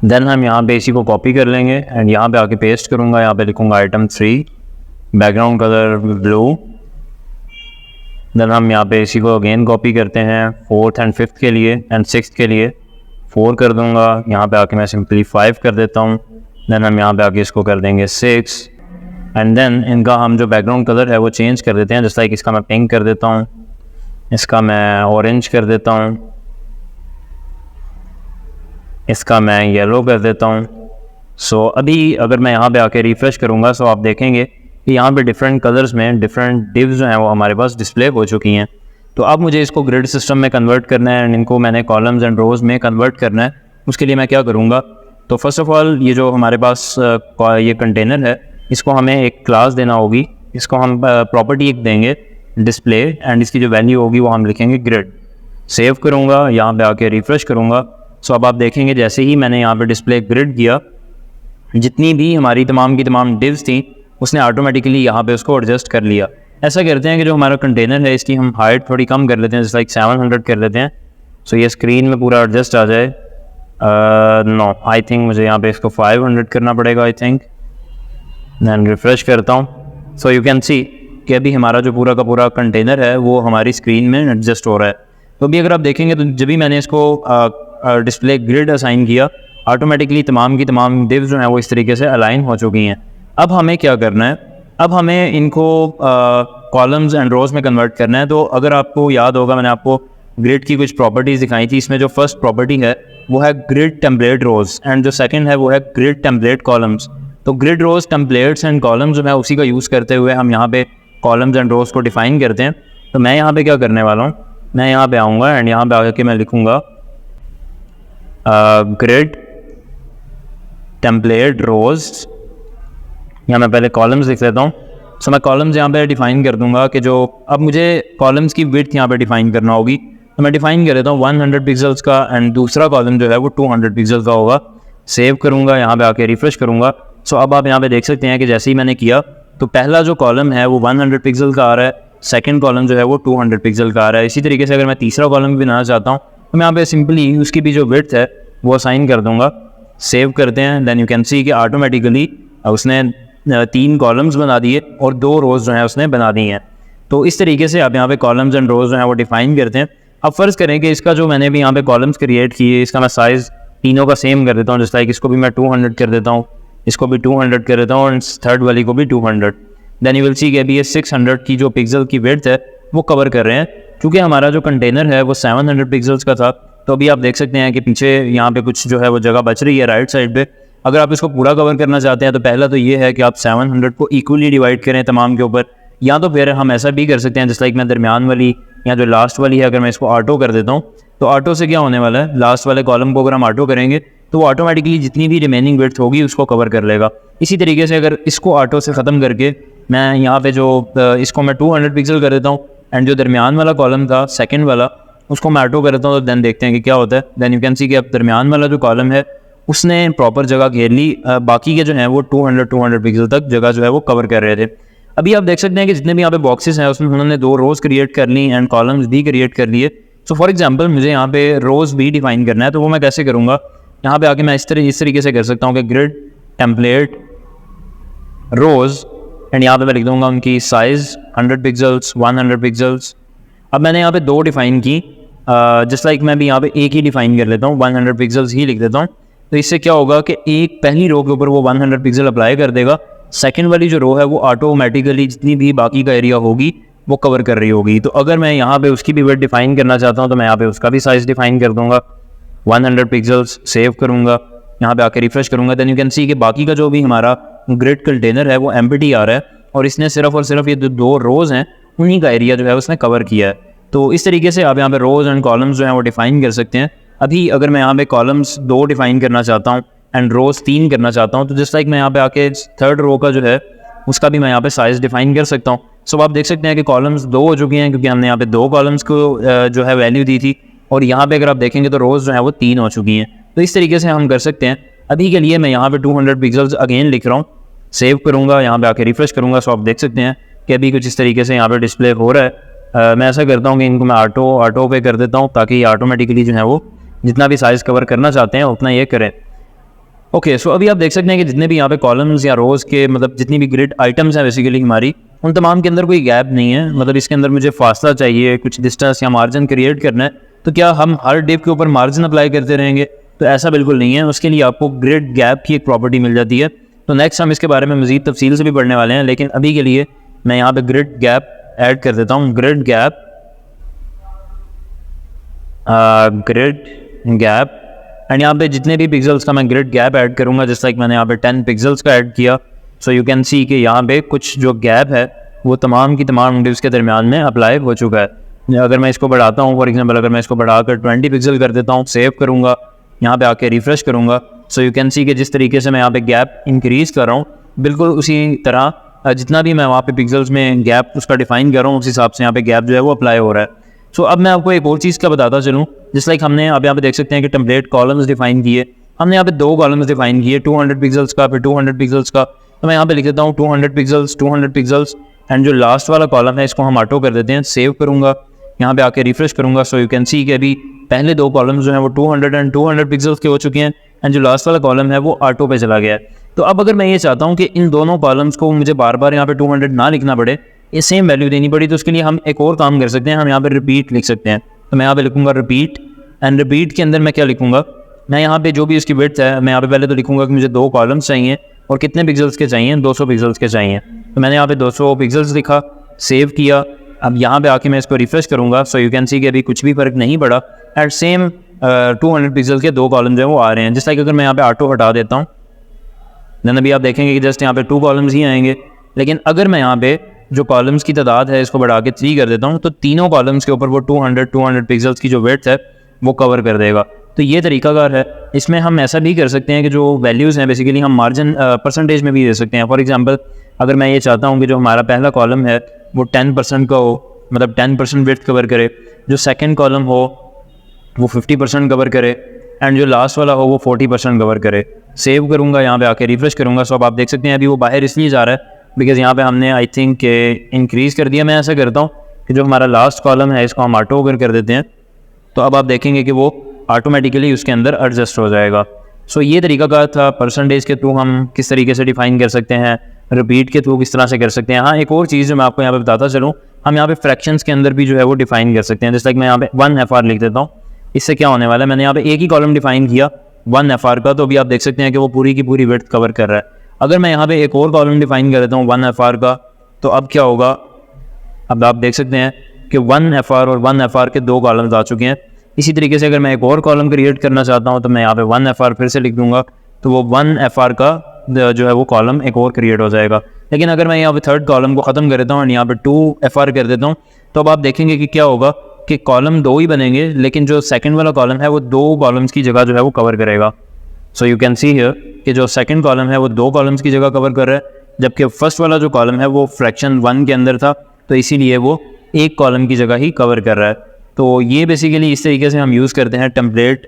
देन हम यहाँ पे इसी को कॉपी कर लेंगे एंड यहाँ पे आके पेस्ट करूँगा। यहाँ पे लिखूँगा item 3 background colour blue. Then हम यहाँ पे इसी को अगेन कॉपी करते हैं फोर्थ एंड फिफ्थ के लिए, एंड सिक्स्थ के लिए 4 कर दूँगा। यहाँ पे आके मैं सिंपली 5 कर देता हूँ। देन हम यहाँ पे आके इसको कर देंगे 6, एंड देन इनका हम जो बैकग्राउंड कलर है वो चेंज कर देते हैं। जैसा लाइक इसका मैं पिंक कर देता हूँ, इसका मैं ऑरेंज कर देता हूँ, इसका मैं येलो कर देता हूँ। सो अभी अगर मैं यहाँ पे आके रिफ़्रेश करूँगा सो आप देखेंगे कि यहाँ पे डिफरेंट कलर्स में डिफरेंट डिव्स जो हैं वो हमारे पास डिस्प्ले हो चुकी हैं। तो अब मुझे इसको ग्रिड सिस्टम में कन्वर्ट करना है एंड इनको मैंने कॉलम्स एंड रोज़ में कन्वर्ट करना है। उसके लिए मैं क्या करूँगा, तो फर्स्ट ऑफ ऑल ये जो हमारे पास ये कंटेनर है इसको हमें एक क्लास देना होगी। इसको हम प्रॉपर्टी एक देंगे डिस्प्ले, एंड इसकी जो वैल्यू होगी वो हम लिखेंगे ग्रिड। सेव करूँगा, यहाँ पे आके रिफ़्रेश करूँगा। सो अब आप देखेंगे जैसे ही मैंने यहाँ पे डिस्प्ले ग्रिड किया, जितनी भी हमारी तमाम की तमाम डिव्स थी उसने ऑटोमेटिकली यहाँ पे उसको एडजस्ट कर लिया। ऐसा करते हैं कि जो हमारा कंटेनर है इसकी हम हाइट थोड़ी कम कर लेते हैं, जैसे लाइक 700 कर लेते हैं। सो ये स्क्रीन में पूरा एडजस्ट आ जाए। नो, आई थिंक मुझे यहाँ पे इसको 500 करना पड़ेगा आई थिंक। देन रिफ़्रेश करता हूँ। सो यू कैन सी कि अभी हमारा जो पूरा का पूरा कंटेनर है वो हमारी स्क्रीन में एडजस्ट हो रहा है। तो अभी अगर आप देखेंगे तो जब भी मैंने इसको डिस्प्ले ग्रिड असाइन किया, ऑटोमेटिकली तमाम की तमाम डिव्स जो हैं वो इस तरीके से अलाइन हो चुकी हैं। अब हमें क्या करना है, अब हमें इनको कॉलम्स एंड रोज़ में कन्वर्ट करना है। तो अगर आपको याद होगा मैंने आपको ग्रिड की कुछ प्रॉपर्टीज़ दिखाई थी। इसमें जो फर्स्ट प्रॉपर्टी है वो है ग्रिड टेम्पलेट रोज़, एंड जो सेकंड है वो है ग्रिड टेम्पलेट कॉलम्स। तो grid rows templates and columns जो है उसी का यूज़ करते हुए हम यहाँ पे कॉलम्स एंड रोज़ को डिफ़ाइन करते हैं। तो मैं यहाँ पे क्या करने वाला हूँ, मैं यहाँ पे आऊँगा एंड यहाँ पे आकर के मैं लिखूँगा ग्रिड टेम्पलेट रोज़। यहाँ मैं पहले कॉलम्स लिख देता हूँ। सो मैं कॉलम्स यहाँ पे डिफ़ाइन कर दूँगा कि जो अब मुझे कॉलम्स की विड्थ यहाँ पे डिफ़ाइन करना होगी। तो मैं डिफ़ाइन कर देता हूँ 100 पिक्सल्स का, एंड दूसरा कॉलम जो है वो 200 पिक्सल्स का होगा। सेव करूँगा, यहाँ पे आके रिफ़्रेश करूँगा। सो अब आप यहाँ पे देख सकते हैं कि जैसे ही मैंने किया तो पहला जो कॉलम है वो 100 पिक्सल का आ रहा है, सेकंड कॉलम जो है वो 200 पिक्सल का आ रहा है। इसी तरीके से अगर मैं तीसरा कॉलम भी बनाना चाहता हूँ तो मैं यहाँ पे सिंपली उसकी भी जो विड्थ है वो असाइन कर दूँगा सेव करते हैं, देन यू कैन सी कि ऑटोमेटिकली उसने 3 कॉलम्स बना दिए और 2 रोज़ जो हैं उसने बना दी हैं। तो इस तरीके से आप यहाँ पे कॉलम्स एंड रोज़ जो हैं वो डिफ़ाइन करते हैं। अब फ़र्ज़ करें कि इसका जो मैंने भी यहाँ पे कॉलम्स क्रिएट किए, इसका मैं साइज़ तीनों का सेम कर देता हूँ, जैसे लाइक इसको भी मैं 200 कर देता हूँ, इसको भी 200 कर देता हूँ और थर्ड वाली को भी 200। देन यू विल सी कि अभी ये 600 की जो पिक्सल की विड्थ है वो कवर कर रहे हैं। क्योंकि हमारा जो कंटेनर है वो 700 पिक्सल्स का था, तो अभी आप देख सकते हैं कि पीछे यहाँ पे कुछ जो है वो जगह बच रही है राइट साइड पे। अगर आप इसको पूरा कवर करना चाहते हैं तो पहला तो ये है कि आप 700 को इक्वली डिवाइड करें तमाम के ऊपर, या तो फिर हम ऐसा भी कर सकते हैं जैसे लाइक मैं दरमियान वाली या जो लास्ट वाली है अगर मैं इसको ऑटो कर देता हूँ, तो ऑटो से क्या होने वाला है, लास्ट वाले कॉलम को अगर हम ऑटो करेंगे तो वो ऑटोमेटिकली जितनी भी रिमेनिंग विड्थ होगी उसको कवर कर लेगा। इसी तरीके से अगर इसको ऑटो से ख़त्म करके मैं यहाँ पे जो इसको मैं 200 पिक्सल कर देता हूँ एंड जो दरमियान वाला कॉलम था सेकंड वाला उसको मैं ऑटो कर देता हूँ, तो देन देखते हैं कि क्या होता है। देन यू कैन सी कि अब दरमियान वाला जो कॉलम है उसने प्रॉपर जगह घेर ली, बाकी के जो हैं वो 200 पिक्सल तक जगह जो है वो कवर कर रहे थे। अभी आप देख सकते हैं कि जितने भी यहाँ पे बॉक्सेस हैं उसमें उन्होंने 2 रोज़ क्रिएट कर ली एंड कॉलम्स भी क्रिएट कर लिए। सो फॉर एग्जांपल मुझे यहाँ पे रोज़ भी डिफाइन करना है, तो वो मैं कैसे करूँगा, यहाँ पे आके मैं इस तरीके से कर सकता हूँ कि ग्रिड टेम्पलेट रोज़ एंड यहाँ पे मैं लिख दूँगा उनकी साइज़ 100 पिक्सल्स 100 पिक्सल्स। अब मैंने यहाँ पे 2 डिफ़ाइन की, जस्ट लाइक मैं भी यहाँ पे एक ही डिफ़ाइन कर लेता हूँ, 100 पिक्सल्स ही लिख देता हूँ। तो इससे क्या होगा कि एक पहली रो के ऊपर वो 100 पिक्सल अप्लाई कर देगा, सेकंड वाली जो रो है वो ऑटोमेटिकली जितनी भी बाकी का एरिया होगी वो कवर कर रही होगी। तो अगर मैं यहाँ पे उसकी भी विड्थ डिफाइन करना चाहता हूँ तो मैं यहाँ पे उसका भी साइज़ डिफाइन कर दूँगा 100 पिक्सल्स, सेव करूँगा, यहाँ पे आके रिफ्रेश करूँगा। देन यू कैन सी कि बाकी का जो भी हमारा ग्रिड कंटेनर है वो एम्प्टी आ रहा है और इसने सिर्फ और सिर्फ ये 2 रोज़ हैं उन्हीं का एरिया जो है उसने कवर किया है। तो इस तरीके से आप यहाँ पे रोज़ एंड कॉलम्स जो हैं वो डिफाइन कर सकते हैं। अभी अगर मैं यहाँ पे कॉलम्स 2 डिफाइन करना चाहता हूँ एंड रोज़ 3 करना चाहता हूँ, तो जस्ट लाइक मैं यहाँ पे आके थर्ड रो का जो है उसका भी मैं यहाँ पे साइज़ डिफाइन कर सकता हूँ। सो आप देख सकते हैं कि कॉलम्स 2 हो चुकी हैं क्योंकि हमने यहाँ पे 2 कॉलम्स को जो है वैल्यू दी थी, और यहाँ पे अगर आप देखेंगे तो रोज़ जो है वो 3 हो चुकी हैं। तो इस तरीके से हम कर सकते हैं। अभी के लिए मैं यहाँ पे 200 पिक्सल्स अगेन लिख रहा हूँ, सेव करूँगा, यहाँ पे आके रिफ्रेश करूँगा। सो आप देख सकते हैं कि अभी कुछ इस तरीके से यहाँ पे डिस्प्ले हो रहा है। मैं ऐसा करता हूँ कि इनको मैं ऑटो पे कर देता हूँ ताकि ऑटोमेटिकली जो है वो जितना भी साइज़ कवर करना चाहते हैं उतना ये करें। ओके, सो अभी आप देख सकते हैं कि जितने भी यहाँ पे कॉलम्स या रोज़ के मतलब जितनी भी ग्रिड आइटम्स हैं बेसिकली हमारी, उन तमाम के अंदर कोई गैप नहीं है। मतलब इसके अंदर मुझे फासला चाहिए, कुछ डिस्टेंस या मार्जिन क्रिएट करना है, तो क्या हम हर डिव के ऊपर मार्जिन अप्लाई करते रहेंगे? तो ऐसा बिल्कुल नहीं है। उसके लिए आपको ग्रिड गैप की एक प्रॉपर्टी मिल जाती है। तो नेक्स्ट हम इसके बारे में मज़ीद तफसील से भी पढ़ने वाले हैं, लेकिन अभी के लिए मैं यहाँ पे ग्रिड गैप ऐड कर देता हूँ। ग्रिड गैप एंड यहाँ पे जितने भी पिक्सल्स का मैं ग्रिड गैप ऐड करूँगा, जैसे लाइक मैंने यहाँ पे 10 पिक्सल्स का ऐड किया। सो यू कैन सी कि यहाँ पे कुछ जो गैप है वो तमाम की तमाम डिव्स के दरमियान में अप्लाई हो चुका है। अगर मैं इसको बढ़ाता हूँ, फॉर एग्जांपल अगर मैं इसको बढ़ाकर 20 पिक्सल कर देता हूँ, सेव करूँगा, यहाँ पे आके रिफ्रेश करूँगा, सो यू कैन सी कि जिस तरीके से मैं यहाँ पे गैप इंक्रीज़ कर रहा हूँ बिल्कुल उसी तरह जितना भी मैं वहाँ पे पिक्सल्स में गैप उसका डिफाइन कर रहा हूँ उस हिसाब से यहाँ पे गैप जो है वो अप्लाई हो रहा है। सो अब मैं आपको एक और चीज़ का बताता चलूँ, जिस लाइक हमने अब यहाँ पे देख सकते हैं कि टेम्पलेट कॉलम्स डिफाइन किए। हमने यहाँ पे 2 कॉलम्स डिफाइन किए, 200 पिक्सल्स का फिर 200 पिक्सल्स का। तो मैं यहाँ पे लिख देता हूँ 200 पिक्सल्स एंड जो लास्ट वाला कॉलम है इसको हम ऑटो कर देते हैं, सेव करूँगा, यहाँ पे आके रिफ्रेश करूँगा। सो यू कैन सी कि अभी पहले 2 कॉलम्स जो हैं वो 200 एंड 200 पिक्सल्स के हो चुके हैं एंड जो लास्ट वाला कॉलम है वो ऑटो पे चला गया है। तो अब अगर मैं ये चाहता हूँ कि इन दोनों कॉलम्स को मुझे बार बार यहाँ पे 200 ना लिखना पड़े, ये सेम वैल्यू देनी पड़ी, तो उसके लिए हम एक और काम कर सकते हैं, हम यहाँ पे रिपीट लिख सकते हैं। तो मैं यहाँ पे लिखूँगा रिपीट एंड रिपीट के अंदर मैं क्या लिखूँगा, मैं यहाँ पे जो भी उसकी विड्थ है मैं यहाँ पे पहले तो लिखूँगा कि मुझे 2 कॉलम्स चाहिए और कितने पिक्सल्स के चाहिए, 200 पिक्सल्स के चाहिए। तो मैंने यहाँ पे 200 पिक्सल्स लिखा, सेव किया। अब यहाँ पे आके मैं इसको रिफ्रेश करूँगा। सो यू कैन सी कि अभी कुछ भी फ़र्क नहीं पड़ा, एट सेम 200 पिक्सल के 2 कॉलम जो है वो आ रहे हैं। जिस लाइक अगर मैं यहाँ पे ऑटो हटा देता हूँ देन अभी आप देखेंगे कि जस्ट यहाँ पे 2 कॉलम्स ही आएंगे। लेकिन अगर मैं यहाँ पे जो कॉलम्स की तादाद है इसको बढ़ा के 3 कर देता हूँ तो तीनों कॉलम्स के ऊपर वो 200 पिक्सल्स की जो विड्थ है वो कवर कर देगा। तो ये तरीकाकार है। इसमें हम ऐसा भी कर सकते हैं कि जो वैल्यूज़ हैं बेसिकली हम मार्जिन परसेंटेज में भी दे सकते हैं। फॉर एग्जांपल अगर मैं ये चाहता हूँ कि जो हमारा पहला कॉलम है वो 10% का हो, मतलब 10% विड्थ कवर करे, जो सेकंड कॉलम हो वो 50% कवर करे एंड जो लास्ट वाला हो वो 40% कवर करे। सेव करूँगा, यहाँ पे आके रिफ्रेश करूँगा। सो अब आप देख सकते हैं अभी वो बाहर इसलिए जा रहा है बिकॉज़ यहाँ पे हमने आई थिंक इंक्रीज़ कर दिया। मैं ऐसा करता हूँ कि जो हमारा लास्ट कॉलम है इसको हम ऑटो कर देते हैं, तो अब आप देखेंगे कि वो ऑटोमेटिकली उसके अंदर एडजस्ट हो जाएगा। सो ये तरीकाकार था। परसेंटेज के थ्रू हम किस तरीके से डिफाइन कर सकते हैं, रिपीट के थ्रू किस तरह से कर सकते हैं। हाँ, एक और चीज़ जो मैं आपको यहाँ पे बताता चलूँ, हम यहाँ पे फ्रैक्शंस के अंदर भी जो है वो डिफाइन कर सकते हैं। जैसे लाइक मैं यहाँ पे 1 FR लिख देता हूँ। इससे क्या होने वाला है, मैंने यहाँ पे एक ही कॉलम डिफाइन किया 1 FR का, तो अभी आप देख सकते हैं कि वो पूरी की पूरी विड्थ कवर कर रहा है। अगर मैं यहाँ पे एक और कॉलम डिफाइन कर देता हूँ 1 FR का, तो अब क्या होगा, अब आप देख सकते हैं कि 1 FR और 1 FR के 2 कॉलम्स आ चुके हैं। इसी तरीके से अगर मैं एक और कॉलम क्रिएट करना चाहता हूँ तो मैं यहाँ पे 1 FR फिर से लिख दूंगा, तो वो 1 FR का जो है वो कॉलम एक और क्रिएट हो जाएगा। लेकिन अगर मैं यहाँ पे थर्ड कॉलम को ख़त्म कर देता हूँ और यहाँ पे 2 FR कर देता हूँ, तो अब आप देखेंगे कि क्या होगा कि कॉलम 2 ही बनेंगे, लेकिन जो सेकंड वाला कॉलम है वो 2 कॉलम्स की जगह जो है वो कवर करेगा। So you can see here कि जो सेकंड कॉलम है वो 2 कॉलम्स की जगह कवर कर रहा है, जबकि फर्स्ट वाला जो कॉलम है वो फ्रैक्शन 1 के अंदर था, तो इसीलिए वो एक कॉलम की जगह ही कवर कर रहा है। तो ये बेसिकली इस तरीके से हम यूज़ करते हैं टेम्पलेट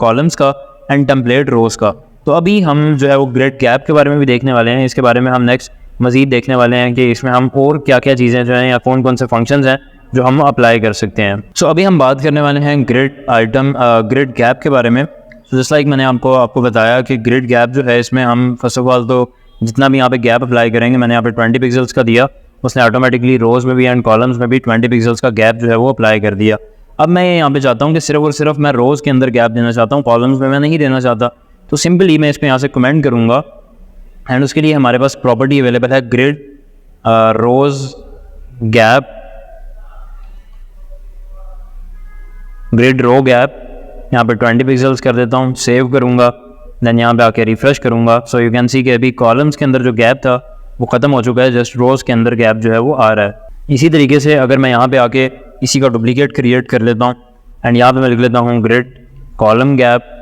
कॉलम्स का एंड टेम्पलेट रोज़ का। तो अभी हम जो है वो ग्रिड गैप के बारे में भी देखने वाले हैं। इसके बारे में हम नेक्स्ट मज़ीद देखने वाले हैं कि इसमें हम और क्या क्या चीज़ें जो हैं या कौन कौन से फंक्शंस हैं जो हम अप्लाई कर सकते हैं। सो अभी हम बात करने वाले हैं ग्रिड गैप के बारे में। तो जस्ट लाइक मैंने आपको बताया कि ग्रिड गैप जो है, इसमें हम फर्स्ट ऑफ ऑल तो जितना भी यहाँ पे गैप अप्लाई करेंगे, मैंने यहाँ पे 20 पिक्सल्स का दिया, उसने ऑटोमेटिकली रोज़ में भी एंड कॉलम्स में भी 20 पिक्सल्स का गैप जो है वो अप्लाई कर दिया। अब मैं यहाँ पे चाहता हूँ कि सिर्फ और सिर्फ मैं रोज़ के अंदर गैप देना चाहता हूँ, कॉलम्स में मैं नहीं देना चाहता। तो सिंपली मैं इसमें यहाँ से कमेंट करूँगा एंड उसके लिए हमारे पास प्रॉपर्टी अवेलेबल है ग्रिड रोज़ गैप, ग्रिड रो गैप। यहाँ पे 20 पिक्सल्स कर देता हूँ, सेव करूँगा, देन यहाँ पे आके रिफ्रेश करूँगा। सो यू कैन सी कि अभी कॉलम्स के अंदर जो गैप था वो ख़त्म हो चुका है, जस्ट रोज़ के अंदर गैप जो है वो आ रहा है। इसी तरीके से अगर मैं यहाँ पे आके इसी का डुप्लीकेट क्रिएट कर लेता हूँ एंड यहाँ पे मैं लिख लेता हूँ ग्रिड कॉलम गैप,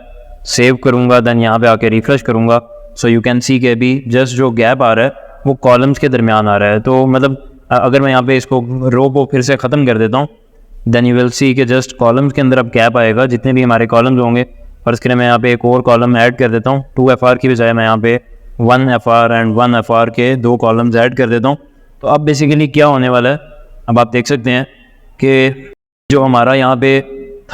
सेव करूँगा, देन यहाँ पे आके रिफ्रेश करूँगा। सो यू कैन सी कि अभी जस्ट जो गैप आ रहा है वो कॉलम्स के दरमियान आ रहा है। तो मतलब अगर मैं यहाँ पे इसको रो को फिर से ख़त्म कर देता हूँ, देन यू विल सी कि जस्ट कॉलम्स के अंदर अब गैप आएगा जितने भी हमारे कॉलम्स होंगे। और इसके लिए मैं यहाँ पे एक और कॉलम ऐड कर देता हूँ, 2 FR की बजाय मैं यहाँ पे 1 FR एंड 1 FR के 2 कॉलम्स ऐड कर देता हूँ। तो अब बेसिकली क्या होने वाला है, अब आप देख सकते हैं कि जो हमारा यहाँ पे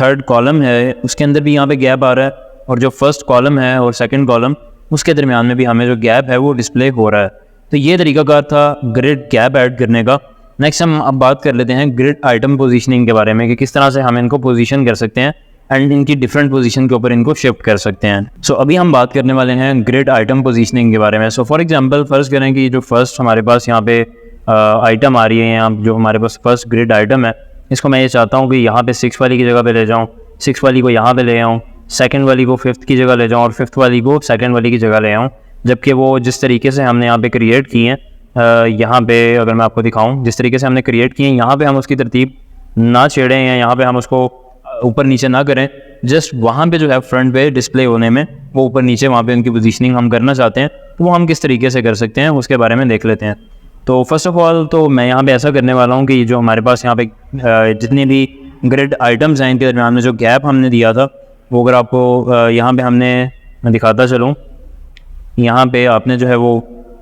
थर्ड कॉलम है उसके अंदर भी यहाँ पे गैप आ रहा है, और जो फर्स्ट कॉलम है और सेकंड कॉलम उसके दरमियान में भी हमें जो गैप है वो डिस्प्ले हो रहा है। तो ये तरीकाकार था ग्रिड गैप ऐड करने का। नेक्स्ट हम अब बात कर लेते हैं ग्रिड आइटम पोजीशनिंग के बारे में कि किस तरह से हम इनको पोजीशन कर सकते हैं एंड इनकी डिफरेंट पोजीशन के ऊपर इनको शिफ्ट कर सकते हैं। सो अभी हम बात करने वाले हैं ग्रिड आइटम पोजीशनिंग के बारे में। सो फॉर एग्जांपल फर्ज करें कि जो फर्स्ट हमारे पास यहाँ पे आइटम आ रही है, यहाँ जो हमारे पास फर्स्ट ग्रिड आइटम है, इसको मैं ये चाहता हूँ कि यहाँ पे 6 वाली की जगह पे ले जाऊँ, 6 वाली को यहाँ पे ले आऊँ, सेकंड वाली को 5th की जगह ले जाऊँ और 5th वाली को सेकंड वाली की जगह ले आऊँ। जबकि वो जिस तरीके से हमने यहाँ पे क्रिएट की हैं, यहाँ पे अगर मैं आपको दिखाऊँ जिस तरीके से हमने क्रिएट की हैं, यहाँ पे हम उसकी तरतीब ना छेड़ें या यहाँ पे हम उसको ऊपर नीचे ना करें, जस्ट वहाँ पे जो है फ्रंट पे डिस्प्ले होने में वो ऊपर नीचे वहाँ पे उनकी पोजीशनिंग हम करना चाहते हैं, तो वो हम किस तरीके से कर सकते हैं उसके बारे में देख लेते हैं। तो फर्स्ट ऑफ ऑल तो मैं यहाँ पे ऐसा करने वाला हूँ कि जो हमारे पास यहाँ पे जितने भी ग्रिड आइटम्स हैं इनके दरमियान में जो गैप हमने दिया था वो अगर आपको यहाँ पे मैं दिखाता चलूँ, यहाँ पे आपने जो है वो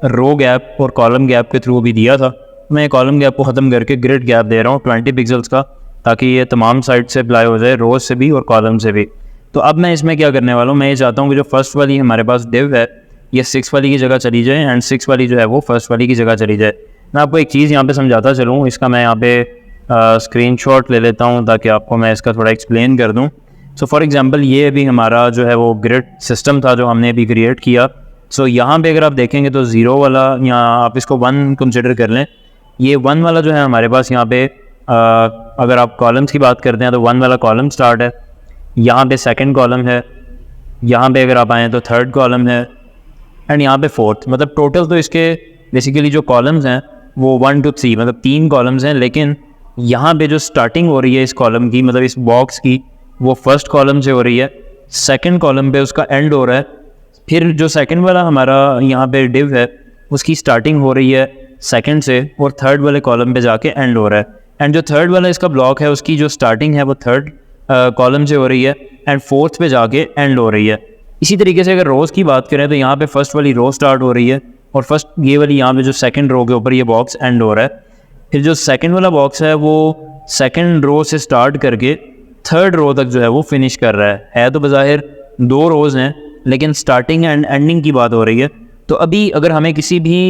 रो गैप और कॉलम गैप के थ्रू भी दिया था। मैं कॉलम गैप को ख़त्म करके ग्रिड गैप दे रहा हूँ 20 पिक्सल्स का, ताकि ये तमाम साइड से अप्लाई हो जाए, रोज से भी और कॉलम से भी। तो अब मैं इसमें क्या करने वाला हूँ, मैं ये चाहता हूँ कि जो फर्स्ट वाली हमारे पास डिव है ये 6 वाली की जगह चली जाए एंड 6 वाली जो है वो फर्स्ट वाली की जगह चली जाए। मैं आपको एक चीज़ यहाँ पे समझाता चलूँ, इसका मैं यहाँ पे स्क्रीनशॉट ले लेता हूँ ताकि आपको मैं इसका थोड़ा एक्सप्लेन कर दूँ। सो फॉर एग्जांपल ये अभी हमारा जो है वो ग्रिड सिस्टम था जो हमने अभी क्रिएट किया। सो यहाँ पे अगर आप देखेंगे तो 0 वाला, यहाँ आप इसको 1 कंसिडर कर लें, ये 1 वाला जो है हमारे पास यहाँ पे अगर आप कॉलम्स की बात करते हैं तो 1 वाला कॉलम स्टार्ट है, यहाँ पे सेकंड कॉलम है, यहाँ पे अगर आप आएँ तो थर्ड कॉलम है एंड यहाँ पे फोर्थ। मतलब टोटल तो इसके बेसिकली जो कॉलम्स हैं वो 1 to 3 मतलब 3 कॉलम्स हैं, लेकिन यहाँ पे जो स्टार्टिंग हो रही है इस कॉलम की, मतलब इस बॉक्स की, वो फर्स्ट कॉलम से हो रही है, सेकंड कॉलम पे उसका एंड हो रहा है। फिर जो सेकंड वाला हमारा यहाँ पे डिव है उसकी स्टार्टिंग हो रही है सेकंड से और थर्ड वाले कॉलम पे जाके एंड हो रहा है। एंड जो थर्ड वाला इसका ब्लॉक है उसकी जो स्टार्टिंग है वो थर्ड कॉलम से हो रही है एंड फोर्थ पे जाके एंड हो रही है। इसी तरीके से अगर रोज़ की बात करें तो यहाँ पे फर्स्ट वाली रो स्टार्ट हो रही है और फर्स्ट ये वाली यहाँ पे जो सेकंड रो के ऊपर ये बॉक्स एंड हो रहा है। फिर जो सेकंड वाला बॉक्स है वो सेकंड रो से स्टार्ट करके थर्ड रो तक जो है वो फिनिश कर रहा है। तो बज़ाहिर 2 रोज़ हैं, लेकिन स्टार्टिंग एंड एंडिंग की बात हो रही है। तो अभी अगर हमें किसी भी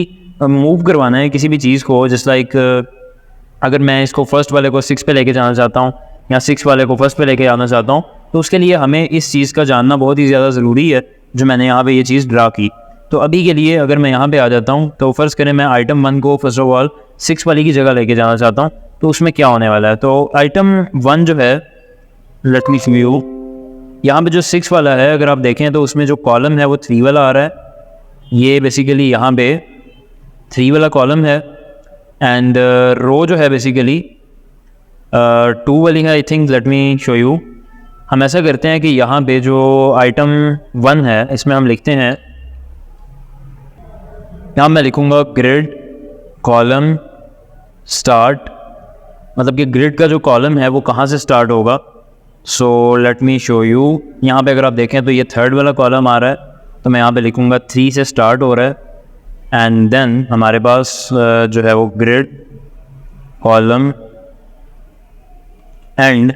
मूव करवाना है किसी भी चीज़ को, जस्ट लाइक अगर मैं इसको फर्स्ट वाले को 6 पे लेके जाना चाहता हूँ या 6 वाले को फर्स्ट पे लेके जाना चाहता हूँ, तो उसके लिए हमें इस चीज़ का जानना बहुत ही ज़्यादा ज़रूरी है, जो मैंने यहाँ पे ये चीज़ ड्रा की। तो अभी के लिए अगर मैं यहाँ पे आ जाता हूँ, तो फ़र्ज़ करें मैं आइटम 1 को फर्स्ट ऑफ ऑल 6 वाली की जगह लेके जाना चाहता हूँ, तो उसमें क्या होने वाला है। तो आइटम 1 जो है, लेट मी शो यू, यहाँ पे जो 6 वाला है अगर आप देखें तो उसमें जो कॉलम है वो 3 वाला आ रहा है। ये बेसिकली यहाँ पे 3 वाला कॉलम है एंड रो जो है बेसिकली 2 वाली है I think. Let me show you. हम ऐसा करते हैं कि यहाँ पे जो आइटम 1 है इसमें हम लिखते हैं, यहाँ मैं लिखूँगा ग्रिड कॉलम स्टार्ट, मतलब कि ग्रिड का जो कॉलम है वो कहाँ से स्टार्ट होगा। सो लेट मी शो यू। यहाँ पे अगर आप देखें तो ये 3rd वाला कॉलम आ रहा है, तो मैं यहाँ पे लिखूँगा 3 से स्टार्ट हो रहा है एंड देन हमारे पास जो है वो ग्रिड कॉलम एंड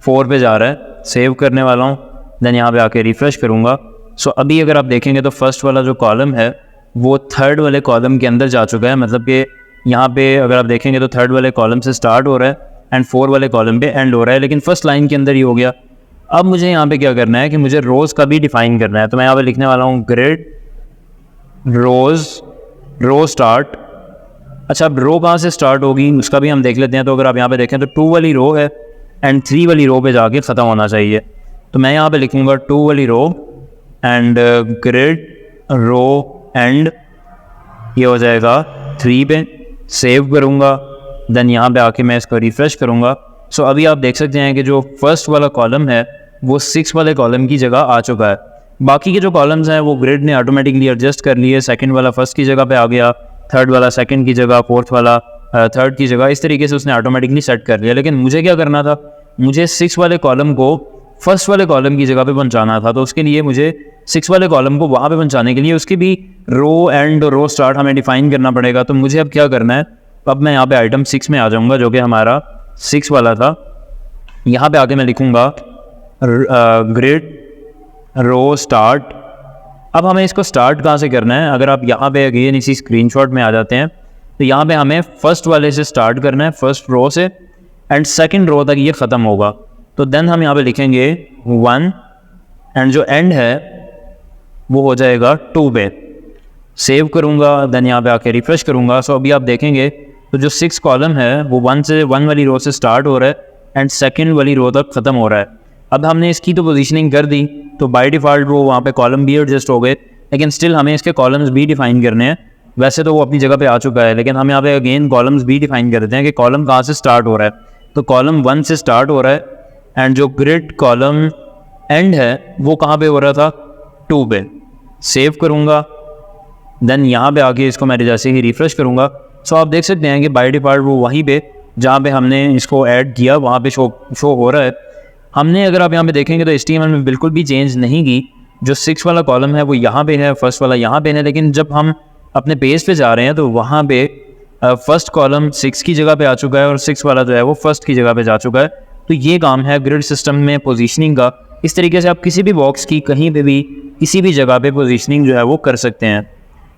4 पे जा रहा है। सेव करने वाला हूँ, देन यहाँ पे आके रिफ़्रेश करूँगा। सो अभी अगर आप देखेंगे तो फर्स्ट वाला जो कॉलम है वो 3rd वाले कॉलम के अंदर जा चुका है, मतलब कि यहाँ पे अगर आप देखेंगे तो 3rd वाले कॉलम से स्टार्ट हो रहा है एंड 4 वाले कॉलम पे एंड हो रहा है, लेकिन फर्स्ट लाइन के अंदर ही हो गया। अब मुझे यहाँ पे क्या करना है कि मुझे रोज़ का भी डिफ़ाइन करना है, तो मैं यहाँ पे लिखने वाला हूँ ग्रिड रोज़ रो स्टार्ट। अच्छा, अब रो कहाँ से स्टार्ट होगी उसका भी हम देख लेते हैं। तो अगर आप यहाँ पे देखें तो 2 वाली रो है एंड 3 वाली रो पे जाके ख़त्म होना चाहिए, तो मैं यहाँ पे लिखूँगा 2 वाली row and grid row and ये हो जाएगा 3 पे। सेव करूँगा, देन यहाँ पे आके मैं इसको रिफ़्रेश करूँगा। सो अभी आप देख सकते हैं कि जो फर्स्ट वाला कॉलम है वो 6 वाले कॉलम की जगह आ चुका है। बाकी के जो कॉलम्स हैं वो ग्रिड ने ऑटोमेटिकली एडजस्ट कर लिए। सेकंड वाला फर्स्ट की जगह पे आ गया, 3rd वाला सेकंड की जगह, 4th वाला 3rd की जगह, इस तरीके से उसने ऑटोमेटिकली सेट कर लिया। लेकिन मुझे क्या करना था, मुझे 6 वाले कॉलम को फर्स्ट वाले कॉलम की जगह पे पहुंचाना था। तो उसके लिए मुझे 6 वाले कॉलम को वहाँ पे पहुंचाने के लिए उसकी भी रो एंड रो स्टार्ट हमें डिफाइन करना पड़ेगा। तो मुझे अब क्या करना है, अब मैं यहाँ पे आइटम 6 में आ जाऊँगा जो कि हमारा 6 वाला था। यहाँ पे आके मैं लिखूँगा ग्रिड रो स्टार्ट। अब हमें इसको स्टार्ट कहाँ से करना है, अगर आप यहाँ पे अगेन इसी स्क्रीनशॉट में आ जाते हैं तो यहाँ पे हमें फर्स्ट वाले से स्टार्ट करना है, फर्स्ट रो से, एंड सेकंड रो तक ये ख़त्म होगा। तो देन हम यहाँ पे लिखेंगे 1 एंड जो एंड है वो हो जाएगा 2 पे। सेव करूँगा, देन यहाँ पे आके रिफ़्रेश करूँगा। सो अभी आप देखेंगे तो जो 6 कॉलम है वो 1 वाली रो से स्टार्ट हो रहा है एंड सेकंड वाली रो तक ख़त्म हो रहा है। अब हमने इसकी तो पोजीशनिंग कर दी, तो बाय डिफ़ॉल्ट वो वहाँ पे कॉलम भी एडजस्ट हो गए, लेकिन स्टिल हमें इसके कॉलम्स भी डिफ़ाइन करने हैं। वैसे तो वो अपनी जगह पे आ चुका है, लेकिन हम यहाँ पे अगेन कॉलम्स भी डिफ़ाइन कर देते हैं कि कॉलम कहाँ से स्टार्ट हो रहा है। तो कॉलम 1 से स्टार्ट हो रहा है एंड जो ग्रिड कॉलम एंड है वो कहाँ पे हो रहा था, 2 पे। सेव करूँगा, देन यहाँ पे आके इसको मैं जैसे ही रिफ़्रेश करूँगा, सो आप देख सकते हैं कि बाय डिफ़ॉल्ट वो वहीं पे जहाँ पे हमने इसको ऐड किया वहाँ पे शो हो रहा है। हमने अगर आप यहाँ पे देखेंगे तो HTML में बिल्कुल भी चेंज नहीं की। जो 6 वाला कॉलम है वो यहाँ पे है, फर्स्ट वाला यहाँ पे है, लेकिन जब हम अपने पेज पे जा रहे हैं तो वहाँ पे फर्स्ट कॉलम 6 की जगह पे आ चुका है और 6 वाला जो है वो फर्स्ट की जगह पे जा चुका है। तो ये काम है ग्रिड सिस्टम में पोजीशनिंग का। इस तरीके से आप किसी भी बॉक्स की कहीं पे भी किसी भी जगह पे पोजीशनिंग जो है वो कर सकते हैं।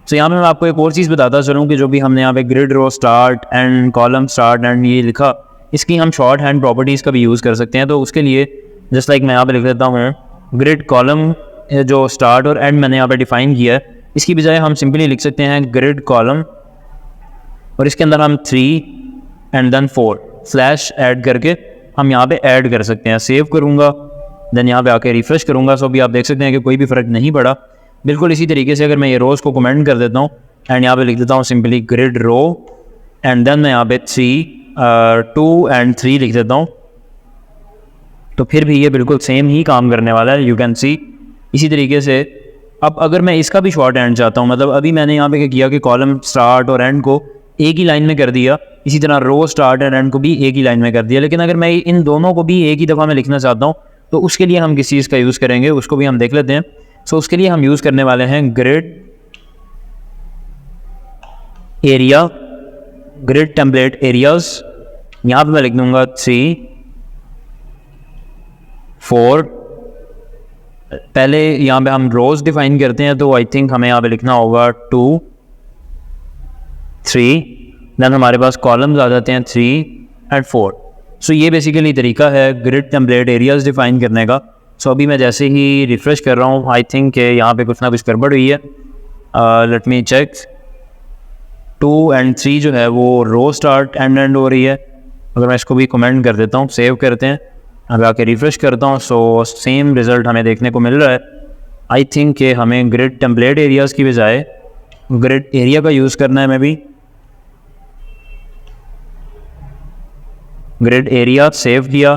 तो यहाँ पे मैं आपको एक और चीज़ बताता चलूँ कि जो भी हमने यहाँ पे grid row start and column start and ये लिखा, इसकी हम शॉर्ट हैंड प्रॉपर्टीज़ का भी यूज़ कर सकते हैं। तो उसके लिए जस्ट लाइक मैं यहाँ पे लिख देता हूँ ग्रिड कॉलम जो स्टार्ट और एंड मैंने यहाँ पे डिफ़ाइन किया है, इसकी बजाय हम सिंपली लिख सकते हैं ग्रिड कॉलम और इसके अंदर हम 3 एंड देन 4 स्लैश ऐड करके हम यहाँ पे ऐड कर सकते हैं। सेव करूँगा, देन यहाँ पे आके रिफ़्रेश करूँगा। सो अभी आप देख सकते हैं कि कोई भी फ़र्क नहीं पड़ा। बिल्कुल इसी तरीके से अगर मैं ये रोज़ को कमेंट कर देता हूँ एंड यहाँ पे लिख देता हूँ simply grid row and then मैं यहाँ पे 2 एंड 3 लिख देता हूँ, तो फिर भी ये बिल्कुल सेम ही काम करने वाला है। यू कैन सी इसी तरीके से। अब अगर मैं इसका भी शॉर्ट एंड चाहता हूँ, मतलब अभी मैंने यहाँ पे क्या किया कि कॉलम स्टार्ट और एंड को एक ही लाइन में कर दिया, इसी तरह रो स्टार्ट एंड एंड को भी एक ही लाइन में कर दिया। लेकिन अगर मैं इन दोनों को भी एक ही दफ़ा में लिखना चाहता हूँ तो उसके लिए हम किस चीज़ का यूज़ करेंगे, उसको भी हम देख लेते हैं। सो उसके लिए हम यूज़ करने वाले हैं grid area, grid template areas. यहाँ पे मैं लिख दूंगा 3, 4 पहले यहाँ पे हम रोज़ डिफाइन करते हैं, तो आई थिंक हमें यहाँ पे लिखना होगा 2 3, देन हमारे पास कॉलम्स आ जाते हैं 3 एंड 4। सो ये बेसिकली तरीका है ग्रिड टेम्पलेट एरियाज़ डिफाइन करने का। सो अभी मैं जैसे ही रिफ़्रेश कर रहा हूँ, आई थिंक कि यहाँ पे कुछ ना कुछ गड़बड़ हुई है। Let me check. 2 एंड 3 जो है वो रो स्टार्ट एंड हो रही है। अगर मैं इसको भी कमेंट कर देता हूँ, सेव करते हैं, अब आके रिफ़्रेश करता हूँ, सो सेम रिज़ल्ट हमें देखने को मिल रहा है। आई थिंक कि हमें ग्रिड टेम्पलेट एरियाज़ की बजाय ग्रिड एरिया का यूज़ करना है। मैं भी ग्रिड एरिया सेव किया,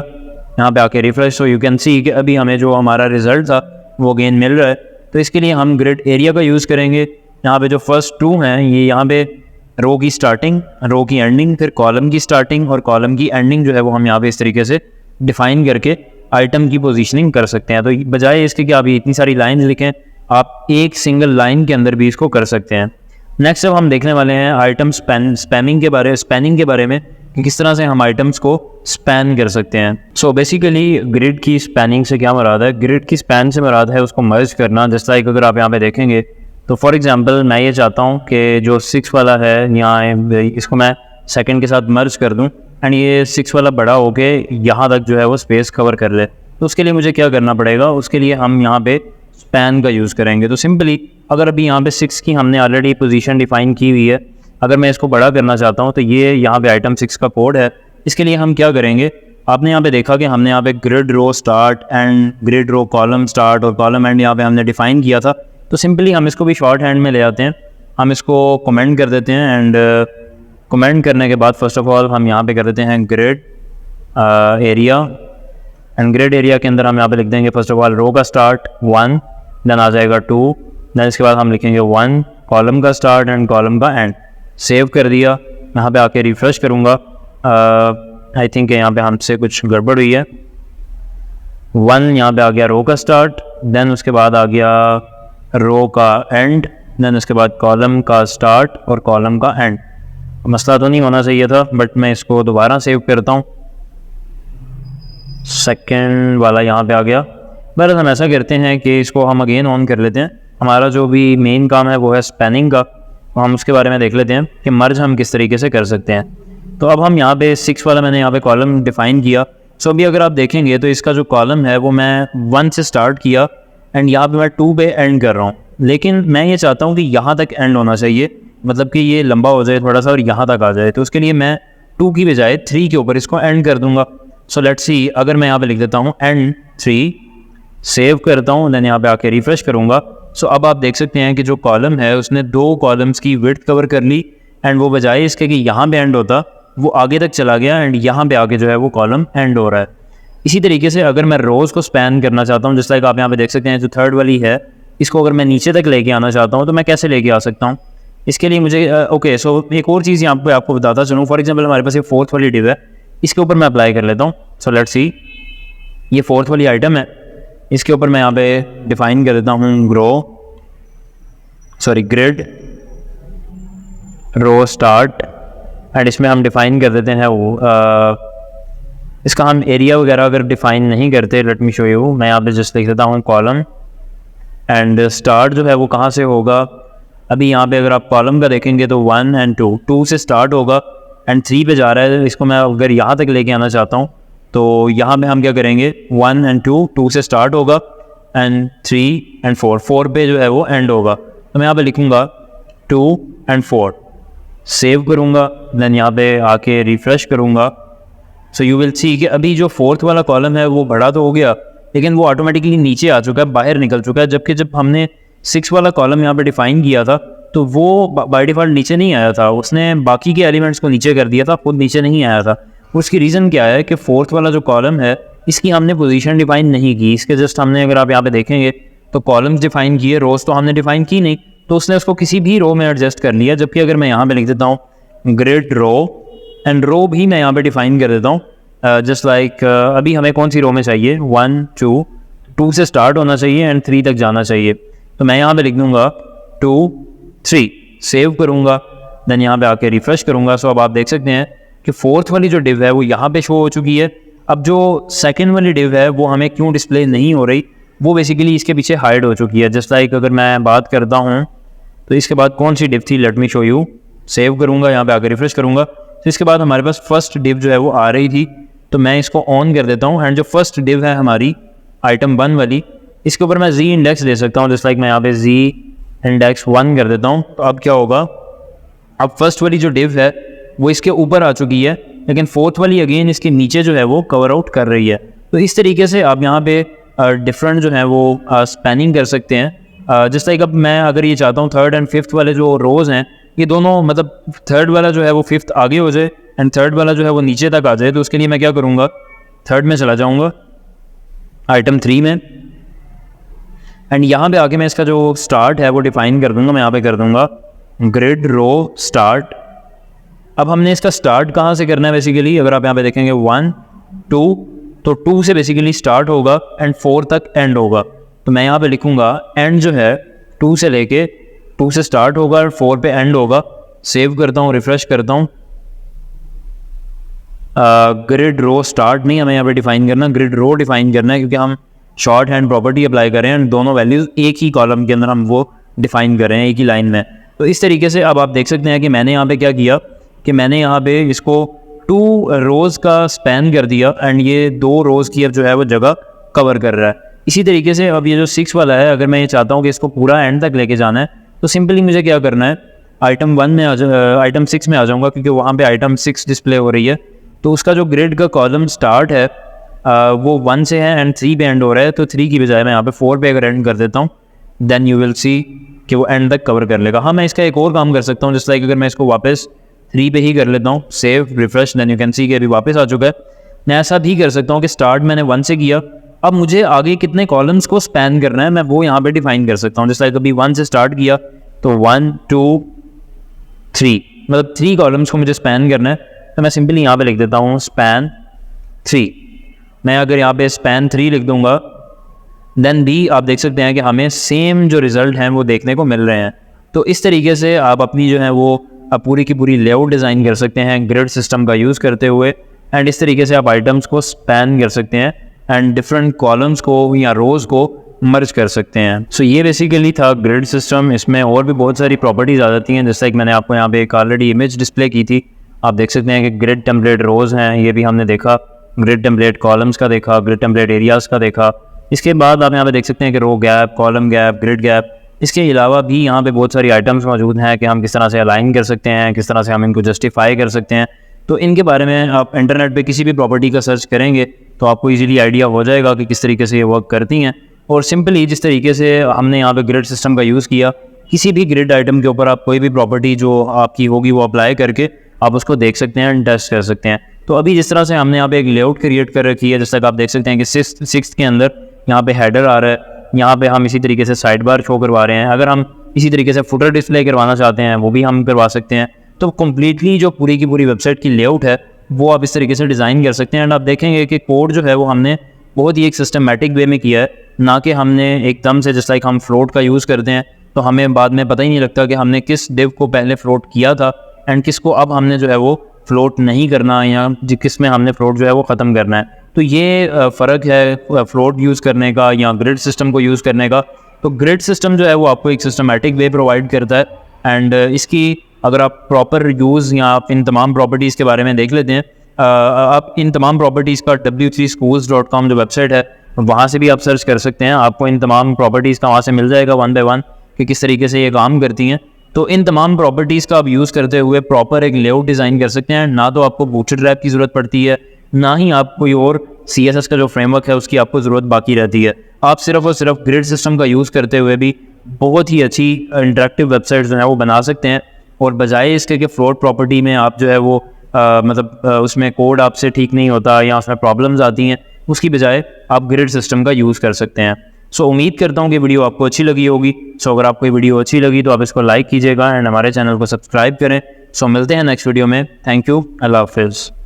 यहाँ पे आके refresh, so you can see कि अभी हमें जो हमारा रिज़ल्ट था वो अगेन मिल रहा है। तो इसके लिए हम ग्रिड एरिया का यूज़ करेंगे। यहाँ पे जो फर्स्ट 2 हैं, ये यहाँ पे रो की स्टार्टिंग, रो की एंडिंग, फिर कॉलम की स्टार्टिंग और कॉलम की एंडिंग जो है वो हम यहाँ पे इस तरीके से डिफ़ाइन करके आइटम की पोजीशनिंग कर सकते हैं। तो बजाय इसके कि आप ये इतनी सारी लाइन लिखें, आप एक सिंगल लाइन के अंदर भी इसको कर सकते हैं। नेक्स्ट अब हम देखने वाले हैं आइटम स्पैनिंग के बारे में कि किस तरह से हम आइटम्स को स्पैन कर सकते हैं। सो बेसिकली ग्रिड की स्पैनिंग से क्या मुराद है? ग्रिड की स्पैन से मुराद है उसको मर्ज करना। जस्ट लाइक अगर आप यहाँ पे देखेंगे तो फॉर एग्जांपल मैं ये चाहता हूँ कि जो 6 वाला है यहाँ, इसको मैं सेकंड के साथ मर्ज कर दूँ एंड ये 6 वाला बड़ा होके यहाँ तक जो है वो स्पेस कवर कर ले। तो उसके लिए मुझे क्या करना पड़ेगा? उसके लिए हम यहाँ पे स्पैन का यूज़ करेंगे। तो सिंपली अगर अभी यहाँ पे 6 की हमने ऑलरेडी पोजीशन डिफाइन की हुई है, अगर मैं इसको बड़ा करना चाहता हूँ तो ये यहाँ पे आइटम 6 का कोड है। इसके लिए हम क्या करेंगे? आपने यहाँ पे देखा कि हमने यहाँ पे grid row start and grid row column start और कॉलम एंड यहाँ पे हमने डिफाइन किया था। तो सिंपली हम इसको भी शॉर्ट हैंड में ले आते हैं, हम इसको कमेंट कर देते हैं एंड कमेंट करने के बाद फर्स्ट ऑफ ऑल हम यहाँ पे कर देते हैं grid area and grid area के अंदर हम यहाँ पे लिख देंगे फर्स्ट ऑफ ऑल रो का स्टार्ट 1, देन आ जाएगा 2, देन इसके बाद हम लिखेंगे 1 कॉलम का स्टार्ट एंड कॉलम का एंड। सेव कर दिया, यहाँ पे आके रिफ़्रेश करूँगा। आई थिंक यहाँ पे हमसे कुछ गड़बड़ हुई है। 1 यहाँ पे आ गया रो का स्टार्ट, देन उसके बाद आ गया रो का एंड, देन उसके बाद कॉलम का स्टार्ट और कॉलम का एंड। मसला तो नहीं होना चाहिए था, बट मैं इसको दोबारा सेव करता हूँ। सेकंड वाला यहाँ पे आ गया। बस हम ऐसा करते हैं कि इसको हम अगेन ऑन कर लेते हैं। हमारा जो भी मेन काम है वो है स्पैनिंग का, तो हम उसके बारे में देख लेते हैं कि मर्ज हम किस तरीके से कर सकते हैं। तो अब हम यहाँ पे 6 वाला मैंने यहाँ पे कॉलम डिफ़ाइन किया। सो अभी अगर आप देखेंगे तो इसका जो कॉलम है वो मैं 1 से स्टार्ट किया एंड यहाँ पे मैं 2 पे एंड कर रहा हूँ, लेकिन मैं ये चाहता हूँ कि यहाँ तक एंड होना चाहिए, मतलब कि ये लंबा हो जाए थोड़ा सा और यहाँ तक आ जाए। तो उसके लिए मैं 2 की बजाय 3 के ऊपर इसको एंड कर दूँगा। सो लेट्स सी, अगर मैं यहाँ पे लिख देता हूँ एंड 3, सेव करता हूँ, देन यहाँ पे आके रिफ़्रेश करूँगा। सो अब आप देख सकते हैं कि जो कॉलम है उसने 2 कॉलम्स की विड्थ कवर कर ली एंड वो बजाय इसके कि यहाँ पे एंड होता वो आगे तक चला गया एंड यहाँ पे आके जो है वो कॉलम एंड हो रहा है। इसी तरीके से अगर मैं रोज़ को स्पैन करना चाहता हूँ, जिस लाइक आप यहाँ पे देख सकते हैं जो 3rd वाली है, इसको अगर मैं नीचे तक लेके आना चाहता हूँ तो मैं कैसे लेके आ सकता हूँ? इसके लिए मुझे ओके, सो एक और चीज़ यहाँ पे आपको बताता चलूँ। फॉर एग्जाम्पल हमारे पास ये 4th वाली डिव है, इसके ऊपर मैं अप्लाई कर लेता हूँ। सो लेट्स सी, ये 4th वाली आइटम है, इसके ऊपर मैं यहाँ पे डिफ़ाइन कर देता हूँ ग्रिड रो स्टार्ट एंड इसमें हम डिफ़ाइन कर देते हैं इसका हम एरिया वगैरह अगर डिफ़ाइन नहीं करते, लेट मी शो यू, मैं यहाँ पे जस्ट लिख देता हूँ कॉलम एंड स्टार्ट जो है वो कहाँ से होगा। अभी यहाँ पे अगर आप कॉलम का देखेंगे तो 1 एंड 2 से स्टार्ट होगा एंड 3 पे जा रहा है। इसको मैं अगर यहाँ तक लेके आना चाहता हूँ तो यहाँ पे हम क्या करेंगे, 1 एंड 2 से स्टार्ट होगा एंड 3 एंड 4 पे जो है वो एंड होगा। तो मैं यहाँ पे लिखूँगा 2 एंड 4, सेव करूँगा, देन यहाँ पे आके रिफ़्रेश करूँगा। सो यू विल सी कि अभी जो 4th वाला कॉलम है वो बड़ा तो हो गया, लेकिन वो ऑटोमेटिकली नीचे आ चुका है, बाहर निकल चुका है। जबकि जब हमने 6 वाला कॉलम यहाँ पे डिफ़ाइन किया था तो वो बाय डिफ़ॉल्ट नीचे नहीं आया था, उसने बाकी के एलिमेंट्स को नीचे कर दिया था, खुद नीचे नहीं आया था। उसकी रीज़न क्या है कि 4th वाला जो कॉलम है इसकी हमने पोजीशन डिफ़ाइन नहीं की। इसके जस्ट हमने, अगर आप यहाँ पे देखेंगे तो कॉलम्स डिफ़ाइन किए, रोज़ तो हमने डिफ़ाइन की नहीं, तो उसने उसको किसी भी रो में एडजस्ट कर लिया। जबकि अगर मैं यहाँ पे लिख देता हूँ ग्रिड रो एंड रो भी मैं यहाँ पे डिफ़ाइन कर देता हूँ जस्ट लाइक अभी हमें कौन सी रो में चाहिए, 1 2 से स्टार्ट होना चाहिए एंड 3 तक जाना चाहिए। तो मैं यहाँ पे लिख दूँगा 2 3, सेव करूँगा, देन यहाँ पे आके रिफ़्रेश करूँगा। सो अब आप देख सकते हैं कि 4th वाली जो डिव है वो यहाँ पे शो हो चुकी है। अब जो 2nd वाली डिव है वो हमें क्यों डिस्प्ले नहीं हो रही, वो बेसिकली इसके पीछे हाइड हो चुकी है। जस्ट लाइक अगर मैं बात करता हूँ तो इसके बाद कौन सी डिव थी, let me show you. Save करूँगा, यहाँ पे आकर रिफ्रेश करूँगा, तो इसके बाद हमारे पास फर्स्ट डिव जो है वो आ रही थी। तो मैं इसको ऑन कर देता हूँ एंड जो फर्स्ट डिव है हमारी आइटम 1 वाली, इसके ऊपर मैं जी इंडेक्स दे सकता हूँ। जस्ट लाइक मैं यहाँ पे जी इंडेक्स 1 कर देता हूँ। तो अब क्या होगा, अब फर्स्ट वाली जो डिव है वो इसके ऊपर आ चुकी है, लेकिन फोर्थ वाली अगेन इसके नीचे जो है वो कवर आउट कर रही है। तो इस तरीके से आप यहाँ पे डिफरेंट जो है वो स्पैनिंग कर सकते हैं। जिस लाइक अब मैं अगर ये चाहता हूँ थर्ड एंड फिफ्थ वाले जो रोज़ हैं ये दोनों, मतलब थर्ड वाला जो है वो फिफ्थ आगे हो जाए एंड थर्ड वाला जो है वो नीचे तक आ जाए, तो उसके लिए मैं क्या करूँगा, थर्ड में चला जाऊँगा, आइटम 3 में, एंड यहाँ पे आके मैं इसका जो स्टार्ट है वो डिफाइन कर दूँगा। मैं यहाँ पे कर दूँगा ग्रिड रो स्टार्ट। अब हमने इसका स्टार्ट कहाँ से करना है बेसिकली, अगर आप यहाँ पे देखेंगे 1 2, तो 2 से बेसिकली स्टार्ट होगा एंड 4 तक एंड होगा। तो मैं यहाँ पे लिखूँगा एंड जो है 2 से लेके 2 से स्टार्ट होगा और 4 पे एंड होगा। सेव करता हूँ, रिफ्रेश करता हूँ। ग्रिड रो स्टार्ट नहीं हमें यहाँ पे डिफाइन करना, ग्रिड रो डिफाइन करना है, क्योंकि हम शॉर्ट हैंड प्रॉपर्टी अप्लाई कर रहे हैं एंड दोनों वैल्यूज़ एक ही कॉलम के अंदर हम वो डिफाइन कर रहे हैं, एक ही लाइन में। तो इस तरीके से अब आप देख सकते हैं कि मैंने यहाँ पे क्या किया कि मैंने यहाँ पे इसको 2 रोज़ का स्पैन कर दिया एंड ये 2 रोज़ की अब जो है वो जगह कवर कर रहा है। इसी तरीके से अब ये जो 6 वाला है, अगर मैं ये चाहता हूँ कि इसको पूरा एंड तक लेके जाना है, तो सिंपली मुझे क्या करना है, आइटम 1 में आइटम 6 में आ जाऊँगा, क्योंकि वहाँ पे आइटम 6 डिस्प्ले हो रही है। तो उसका जो ग्रिड का कॉलम स्टार्ट है वो 1 से है एंड 3 पे एंड हो रहा है। तो 3 की बजाय मैं यहाँ पे 4 पे अगर एंड कर देता हूँ, देन यू विल सी कि वो एंड तक कवर कर लेगा। हाँ, मैं इसका एक और काम कर सकता हूँ, जस्ट लाइक अगर मैं इसको वापस 3 पे ही कर लेता हूँ, save refresh, then you can see कि अभी वापस आ चुका है। मैं ऐसा भी कर सकता हूँ कि स्टार्ट मैंने 1 से किया, अब मुझे आगे कितने कॉलम्स को स्पैन करना है मैं वो यहाँ पे डिफाइन कर सकता हूँ। जस्ट लाइक अभी 1 से स्टार्ट किया तो 1 2 3, मतलब 3 कॉलम्स को मुझे स्पैन करना है। तो मैं सिंपली यहाँ पे लिख देता हूँ स्पैन 3। मैं अगर यहाँ पे स्पैन 3 लिख दूंगा, देन भी आप देख सकते हैं कि हमें सेम जो रिज़ल्ट हैं वो देखने को मिल रहे हैं। तो इस तरीके से आप अपनी जो है वो पूरी की पूरी लेआउट डिज़ाइन कर सकते हैं ग्रिड सिस्टम का यूज़ करते हुए, एंड इस तरीके से आप आइटम्स को स्पैन कर सकते हैं एंड डिफरेंट कॉलम्स को या रोज़ को मर्ज कर सकते हैं। सो ये बेसिकली था ग्रिड सिस्टम। इसमें और भी बहुत सारी प्रॉपर्टीज़ आ जाती हैं, जैसे कि मैंने आपको यहाँ पे एक ऑलरेडी इमेज डिस्प्ले की थी। आप देख सकते हैं कि ग्रिड टेम्पलेट रोज़ हैं, ये भी हमने देखा, ग्रिड टेम्पलेट कॉलम्स का देखा, ग्रिड टेम्पलेट एरियाज़ का देखा। इसके बाद आप यहाँ पे देख सकते हैं कि row gap, column gap, grid gap. इसके अलावा भी यहाँ पे बहुत सारी आइटम्स मौजूद हैं कि हम किस तरह से अलाइन कर सकते हैं, किस तरह से हम इनको जस्टिफाई कर सकते हैं। तो इनके बारे में आप इंटरनेट पे किसी भी प्रॉपर्टी का सर्च करेंगे तो आपको इजीली आइडिया हो जाएगा कि किस तरीके से ये वर्क करती हैं। और सिंपली जिस तरीके से हमने यहाँ पे ग्रिड सिस्टम का यूज़ किया, किसी भी ग्रिड आइटम के ऊपर आप कोई भी प्रॉपर्टी जो आपकी होगी वो अप्लाई करके आप उसको देख सकते हैं एंड टेस्ट कर सकते हैं। तो अभी जिस तरह से हमने यहाँ पे एक लेआउट क्रिएट कर रखी है, जैसे कि आप देख सकते हैं कि सिक्स्थ के अंदर यहाँ पे हेडर आ रहा है, यहाँ पे हम इसी तरीके से साइड बार शो करवा रहे हैं। अगर हम इसी तरीके से फुटर डिस्प्ले करवाना चाहते हैं वो भी हम करवा सकते हैं। तो कम्प्लीटली जो पूरी की पूरी वेबसाइट की लेआउट है वो आप इस तरीके से डिज़ाइन कर सकते हैं। एंड आप देखेंगे कि कोड जो है वो हमने बहुत ही एक सिस्टमेटिक वे में किया है, ना कि हमने एकदम से जस्ट लाइक हम फ्लोट का यूज़ करते हैं तो हमें बाद में पता ही नहीं लगता कि हमने किस डिव को पहले फ्लोट किया था एंड किसको अब हमने जो है वो फ्लोट नहीं करना या किस में हमने फ्लोट जो है वो ख़त्म करना है। तो ये फ़र्क है फ्लोट यूज़ करने का या ग्रिड सिस्टम को यूज़ करने का। तो ग्रिड सिस्टम जो है वो आपको एक सिस्टमेटिक वे प्रोवाइड करता है एंड इसकी अगर आप प्रॉपर यूज़ या आप इन तमाम प्रॉपर्टीज़ के बारे में देख लेते हैं, आप इन तमाम प्रॉपर्टीज़ का w3schools.com जो वेबसाइट है वहाँ से भी आप सर्च कर सकते हैं। आपको इन तमाम प्रॉपर्टीज़ का वहाँ से मिल जाएगा 1 बाय 1 कि किस तरीके से ये काम करती हैं। तो इन तमाम प्रॉपर्टीज़ का आप यूज़ करते हुए प्रॉपर एक लेआउट डिज़ाइन कर सकते हैं। ना तो आपको बूटस्ट्रैप की ज़रूरत पड़ती है, ना ही आप कोई और CSS का जो फ्रेमवर्क है उसकी आपको ज़रूरत बाकी रहती है। आप सिर्फ और सिर्फ ग्रिड सिस्टम का यूज़ करते हुए भी बहुत ही अच्छी इंटरेक्टिव वेबसाइट जो है वो बना सकते हैं। और बजाय इसके कि फ्लोट प्रॉपर्टी में आप जो है वो उसमें कोड आपसे ठीक नहीं होता या उसमें प्रॉब्लम्स आती हैं, उसकी बजाय आप ग्रिड सिस्टम का यूज़ कर सकते हैं। सो उम्मीद करता हूँ कि वीडियो आपको अच्छी लगी होगी। सो अगर आपको ये वीडियो अच्छी लगी तो आप इसको लाइक कीजिएगा एंड हमारे चैनल को सब्सक्राइब करें। सो मिलते हैं नेक्स्ट वीडियो में। थैंक यू, अल्लाह हाफिज़।